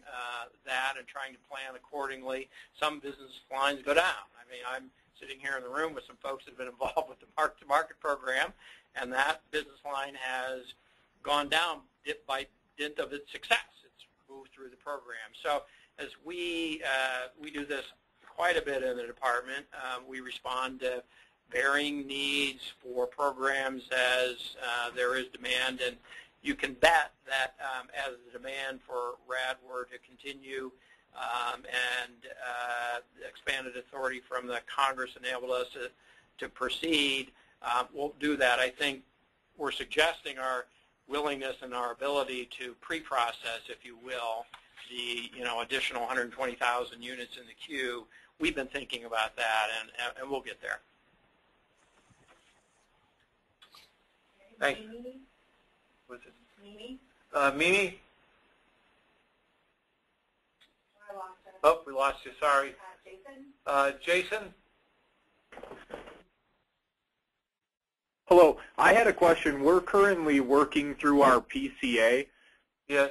that and trying to plan accordingly. Some business lines go down. I mean, I'm sitting here in the room with some folks that have been involved with the mark-to-market program, and that business line has gone down by dint of its success. It's moved through the program. So as we do this quite a bit in the department, we respond to varying needs for programs as there is demand, and you can bet that as the demand for RAD were to continue and the expanded authority from the Congress enabled us to proceed, we'll do that. I think we're suggesting our willingness and our ability to pre-process, if you will, the additional 120,000 units in the queue. We've been thinking about that, and we'll get there. Thanks. Was it Mimi? Mimi? I lost her. Oh, we lost you. Sorry. Jason? Jason? Hello. I had a question. We're currently working through our PCA. Yes.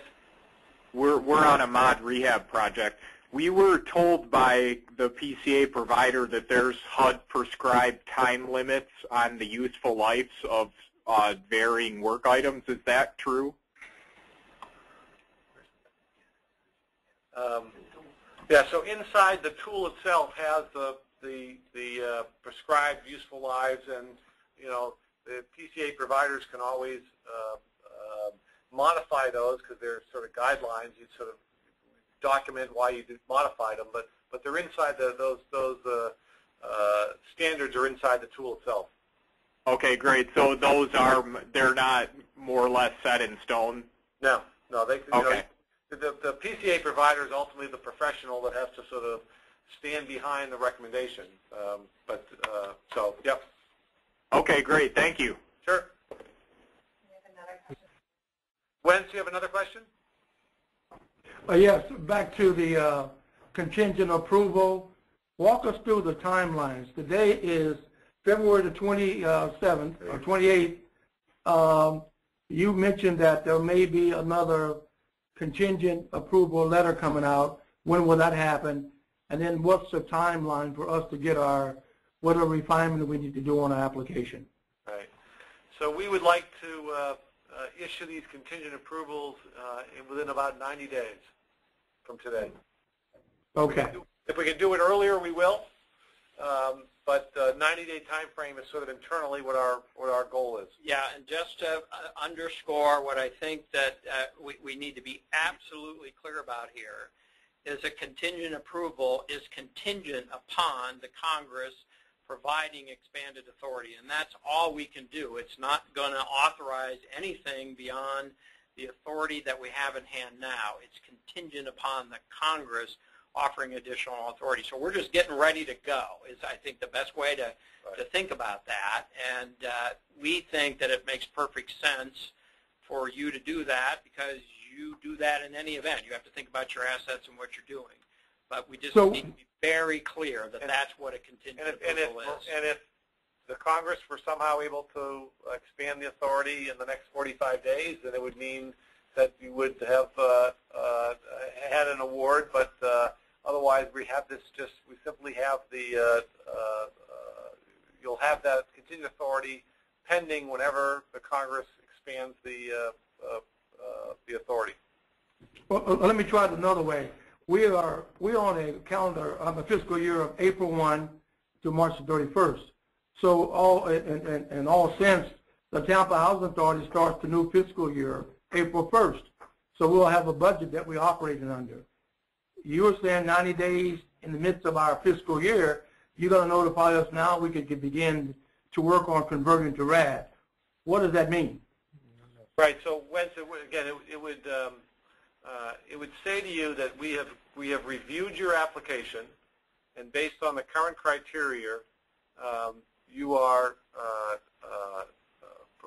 We're on a mod rehab project. We were told by the PCA provider that there's HUD-prescribed time limits on the useful lives of varying work items. Is that true? Yeah, so inside the tool itself has the prescribed useful lives, and the PCA providers can always modify those because they're sort of guidelines. You sort of document why you modified them, but they're inside those standards are inside the tool itself. Okay, great. So they're not more or less set in stone? No. They, okay. The PCA provider is ultimately the professional that has to sort of stand behind the recommendation. So, yep. Okay, great. Thank you. Sure. Wentz, you have another question? Yes, back to the contingent approval. Walk us through the timelines. Today is February the 27th or 28th. You mentioned that there may be another contingent approval letter coming out. When will that happen? And then what's the timeline for us to get whatever refinement we need to do on our application? Right. So we would like to issue these contingent approvals within about 90 days from today. Okay. If we can do it earlier, we will. but 90-day time frame is sort of internally what our goal is. Yeah, and just to underscore what I think that we need to be absolutely clear about here is a contingent approval is contingent upon the Congress providing expanded authority, and that's all we can do. It's not going to authorize anything beyond the authority that we have in hand now. It's contingent upon the Congress offering additional authority. So we're just getting ready to go is, I think, the best way to think about that. And we think that it makes perfect sense for you to do that because you do that in any event. You have to think about your assets and what you're doing. But we just need to be very clear that that's what a contingent approval is. And if the Congress were somehow able to expand the authority in the next 45 days, then it would mean that you would have had an award, but otherwise we have this we simply have the, you'll have that contingent authority pending whenever the Congress expands the authority. Well, let me try it another way. We're on a calendar of a fiscal year of April 1 to March 31st. So in all sense, the Tampa Housing Authority starts the new fiscal year April 1st. So we'll have a budget that we're operating under. You were saying 90 days in the midst of our fiscal year. You're going to notify us now. We could begin to work on converting to RAD. What does that mean? Right. So again, it would say to you that we have reviewed your application, and based on the current criteria, you are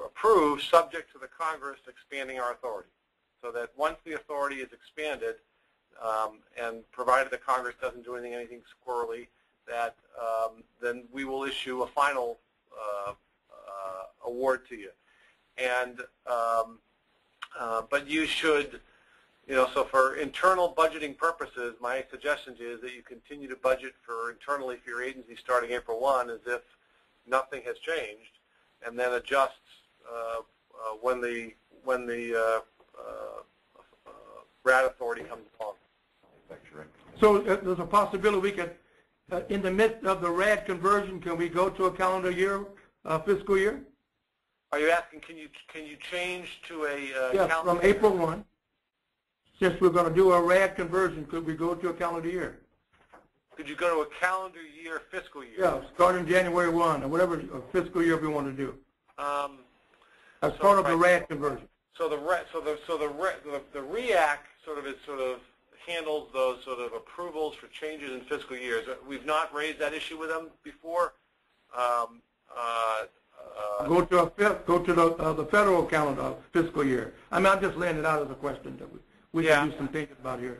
approved subject to the Congress expanding our authority. So that once the authority is expanded, and provided the Congress doesn't do anything squirrely, that then we will issue a final award to you. And but you should, so for internal budgeting purposes, my suggestion is that you continue to budget internally for your agency starting April 1 as if nothing has changed, and then adjusts when the RAD authority comes along. So there's a possibility we could, in the midst of the RAD conversion, can we go to a calendar year, fiscal year? Are you asking, can you change to a yes, calendar from April 1. Since we're going to do a RAD conversion, could we go to a calendar year? Could you go to a calendar year, fiscal year? Yeah, starting January 1 or whatever fiscal year we want to do. As part of the RAD conversion. So the REAC sort of handles those sort of approvals for changes in fiscal years. We've not raised that issue with them before. Go to the federal calendar fiscal year. I mean, I'm just laying it out as a question that we can do some thinking about here.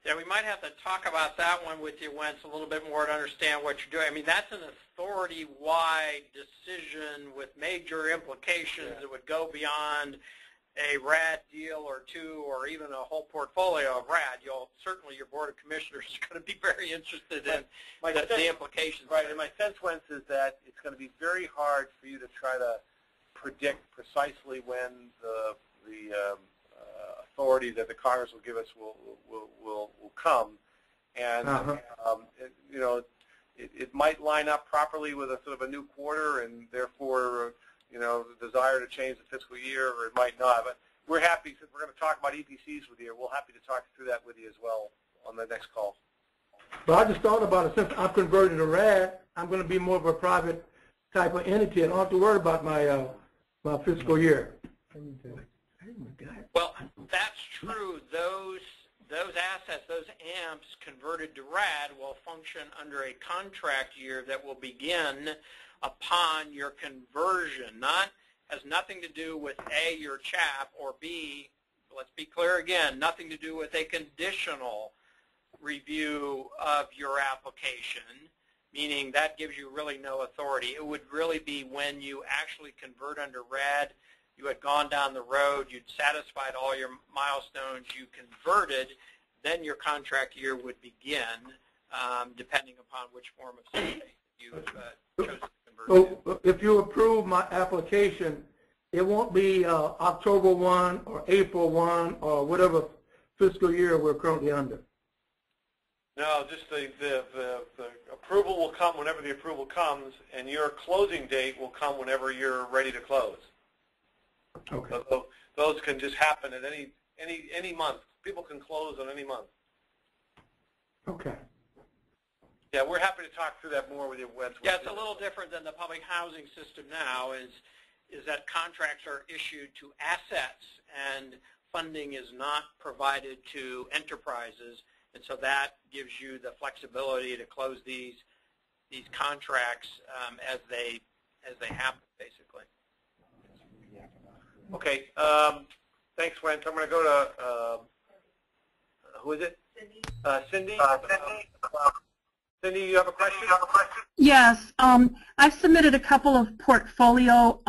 Yeah, we might have to talk about that one with you, Wentz, a little bit more to understand what you're doing. I mean, that's an authority-wide decision with major implications that would go beyond a RAD deal or two or even a whole portfolio of RAD. Certainly your Board of Commissioners is going to be very interested in the implications. Right, and my sense, Wentz, is that it's going to be very hard for you to try to predict precisely when the authority that the Congress will give us will come, and it might line up properly with a sort of a new quarter, and therefore the desire to change the fiscal year, or it might not. But we're happy, since we're going to talk about EPCs with you, we're happy to talk through that with you as well on the next call. But I just thought about it. Since I'm converting to RAD, I'm going to be more of a private type of entity. I don't have to worry about my my fiscal year. Well, that's true. Those assets, those AMPs converted to RAD will function under a contract year that will begin upon your conversion. Has nothing to do with A, your CHAP, or B, let's be clear again, nothing to do with a conditional review of your application, meaning that gives you really no authority. It would really be when you actually convert under RAD, you had gone down the road, you'd satisfied all your milestones, you converted, then your contract year would begin, depending upon which form of survey you chose to convert to. So if you approve my application, it won't be October 1 or April 1 or whatever fiscal year we're currently under. No, just the approval will come whenever the approval comes, and your closing date will come whenever you're ready to close. Okay. So those can just happen at any month. People can close on any month. Okay. Yeah, we're happy to talk through that more with you, Wes. Yeah, it's a little different than the public housing system now. Is that contracts are issued to assets and funding is not provided to enterprises. And so that gives you the flexibility to close these contracts as they happen, basically. Okay. Thanks, Wentz. I'm going to go to who is it? Cindy. Cindy, you have a question? Yes. I've submitted a couple of portfolio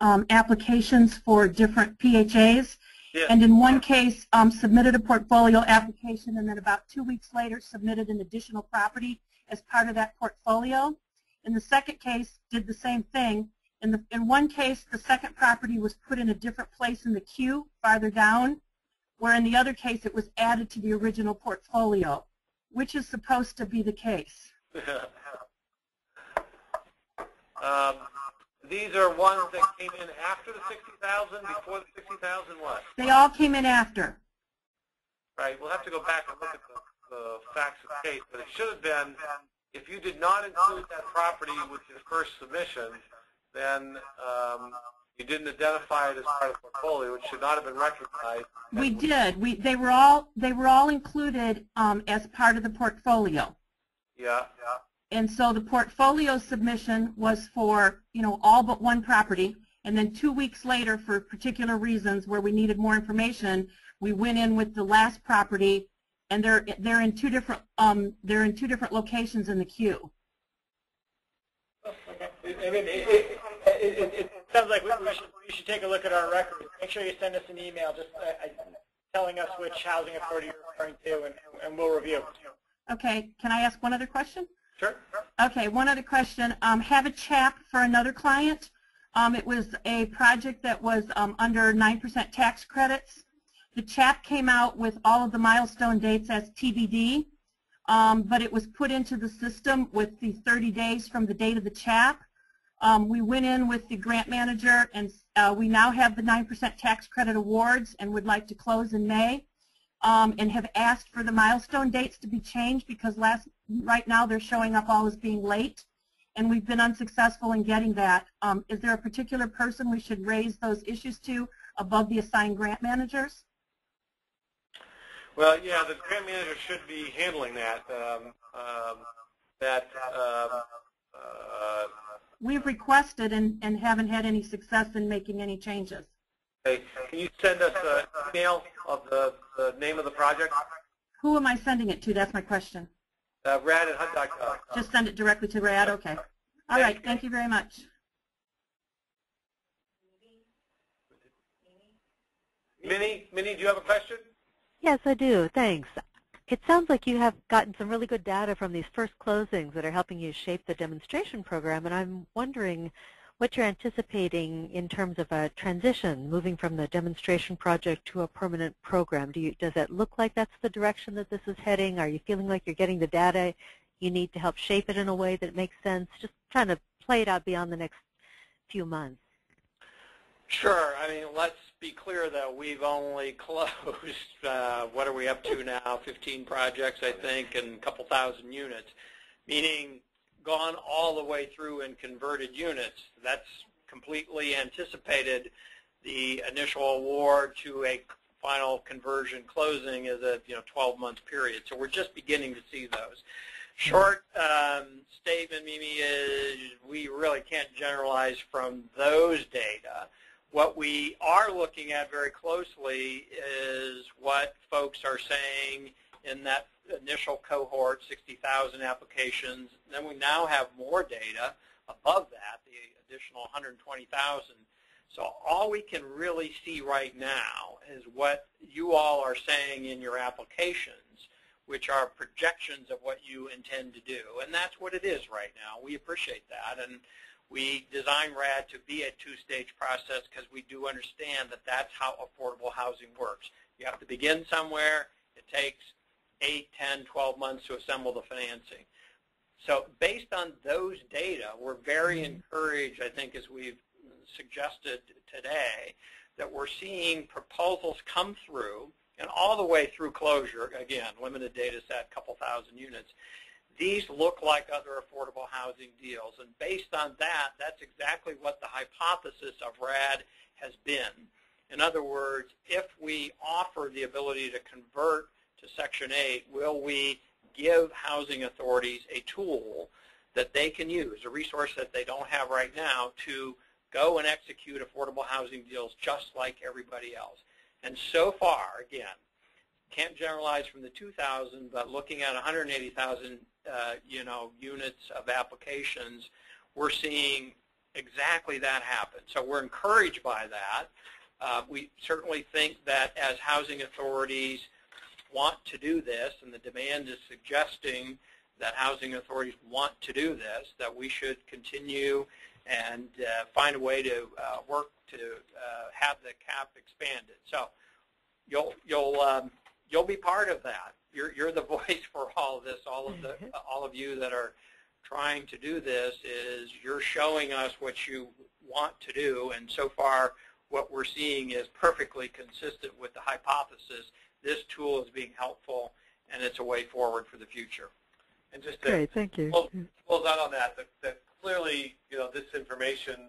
applications for different PHAs. Yes. And in one case, submitted a portfolio application, and then about 2 weeks later submitted an additional property as part of that portfolio. In the second case, did the same thing. In one case, the second property was put in a different place in the queue, farther down, where in the other case it was added to the original portfolio. Which is supposed to be the case? These are ones that came in after the 60,000, before the 60,000 what? They all came in after. Right. We'll have to go back and look at the facts of the case, but it should have been, if you did not include that property with your first submission, then you didn't identify it as part of the portfolio. It should not have been recognized. We did. They were all included as part of the portfolio. Yeah. And so the portfolio submission was for, all but one property, and then 2 weeks later, for particular reasons where we needed more information, we went in with the last property, and they're in two different locations in the queue. It sounds like we should take a look at our records. Make sure you send us an email just telling us which housing authority you're referring to, and we'll review. Okay. Can I ask one other question? Sure. Okay. One other question. Have a CHAP for another client. It was a project that was under 9% tax credits. The CHAP came out with all of the milestone dates as TBD, but it was put into the system with the 30 days from the date of the CHAP. We went in with the grant manager, and we now have the 9% tax credit awards and would like to close in May, and have asked for the milestone dates to be changed because right now they're showing up all as being late, and we've been unsuccessful in getting that. Is there a particular person we should raise those issues to above the assigned grant managers? Well, yeah, the grant manager should be handling that. We've requested and haven't had any success in making any changes. Okay. Can you send us an email of the name of the project? Who am I sending it to? That's my question. RAD@HUD.gov. Just send it directly to RAD? Okay. All right. Thank you very much. Minnie, do you have a question? Yes, I do. Thanks. It sounds like you have gotten some really good data from these first closings that are helping you shape the demonstration program, and I'm wondering what you're anticipating in terms of a transition, moving from the demonstration project to a permanent program. Does it look like that's the direction that this is heading? Are you feeling like you're getting the data you need to help shape it in a way that makes sense? Just trying to play it out beyond the next few months. Sure. I mean, let's be clear that we've only closed, what are we up to now, 15 projects, I think, and a couple thousand units, meaning gone all the way through and converted units. That's completely anticipated. The initial award to a final conversion closing is a 12-month period. So we're just beginning to see those. Short statement, Mimi, is we really can't generalize from those data. What we are looking at very closely is what folks are saying in that initial cohort, 60,000 applications. Then we now have more data above that, the additional 120,000. So all we can really see right now is what you all are saying in your applications, which are projections of what you intend to do. And that's what it is right now. We appreciate that. And we design RAD to be a two-stage process because we do understand that that's how affordable housing works. You have to begin somewhere. It takes 8, 10, 12 months to assemble the financing. So based on those data, we're very encouraged, I think, as we've suggested today, that we're seeing proposals come through, and all the way through closure, again, limited data set, couple thousand units. These look like other affordable housing deals, and based on that, that's exactly what the hypothesis of RAD has been. In other words, if we offer the ability to convert to Section 8, will we give housing authorities a tool that they can use, a resource that they don't have right now, to go and execute affordable housing deals just like everybody else. And so far, again, can't generalize from the 2,000, but looking at 180,000 units of applications, we're seeing exactly that happen. So we're encouraged by that. We certainly think that as housing authorities want to do this, and the demand is suggesting that housing authorities want to do this, that we should continue and find a way to work to have the cap expanded. So you'll be part of that. You're the voice for all of this. All of you that are trying to do this, is you're showing us what you want to do, and so far what we're seeing is perfectly consistent with the hypothesis. This tool is being helpful, and it's a way forward for the future. And just Great, thank you. Close out on that, that clearly, this information,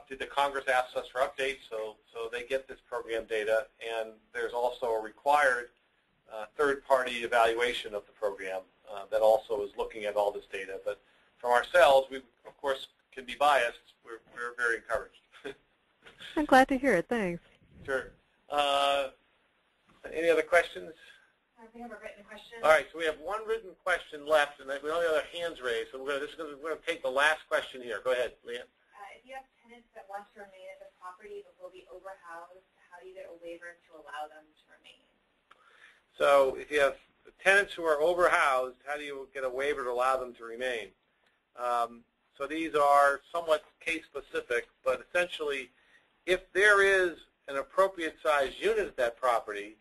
the Congress asks us for updates, so they get this program data, and there's also a required third-party evaluation of the program that also is looking at all this data. But from ourselves, we, of course, can be biased. We're very encouraged. I'm glad to hear it. Thanks. Sure. Any other questions? We have a written question. All right, so we have one written question left, and we only have our hands raised. So we're going to take the last question here. Go ahead, Leanne. If you have tenants that want to remain at the property but will be overhoused, how do you get a waiver to allow them to remain? So if you have tenants who are overhoused, how do you get a waiver to allow them to remain? So these are somewhat case-specific, but essentially, if there is an appropriate size unit at that property,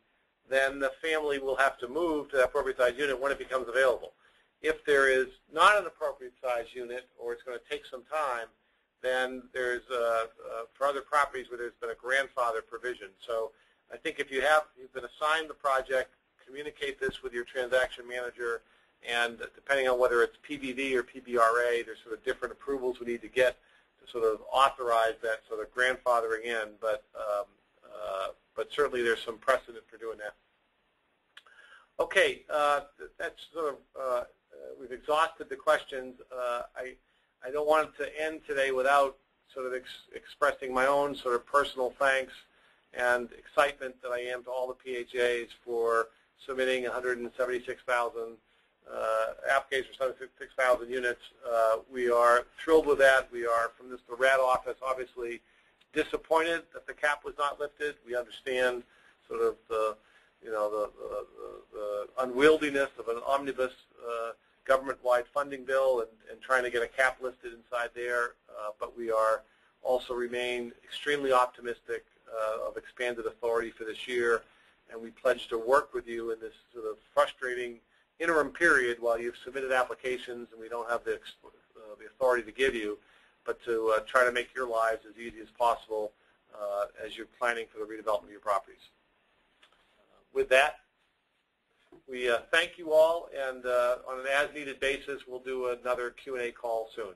then the family will have to move to that appropriate size unit when it becomes available. If there is not an appropriate size unit, or it's going to take some time, then there's, for other properties where there's been a grandfather provision. So I think if you've been assigned the project, communicate this with your transaction manager, and depending on whether it's PBV or PBRA, there's sort of different approvals we need to get to sort of authorize that sort of grandfathering in, but certainly there's some precedent for doing that. Okay, that's sort of, we've exhausted the questions. I don't want it to end today without sort of expressing my own sort of personal thanks and excitement that I am to all the PHAs for submitting 176,000 applications for 76,000 units. We are thrilled with that. We are, from the RAD office, obviously disappointed that the cap was not lifted. We understand sort of the unwieldiness of an omnibus government-wide funding bill and trying to get a cap listed inside there, but we are also remain extremely optimistic of expanded authority for this year, and we pledge to work with you in this sort of frustrating interim period while you've submitted applications and we don't have the authority to give you, but to try to make your lives as easy as possible as you're planning for the redevelopment of your properties. With that, we thank you all, and on an as-needed basis, we'll do another Q&A call soon.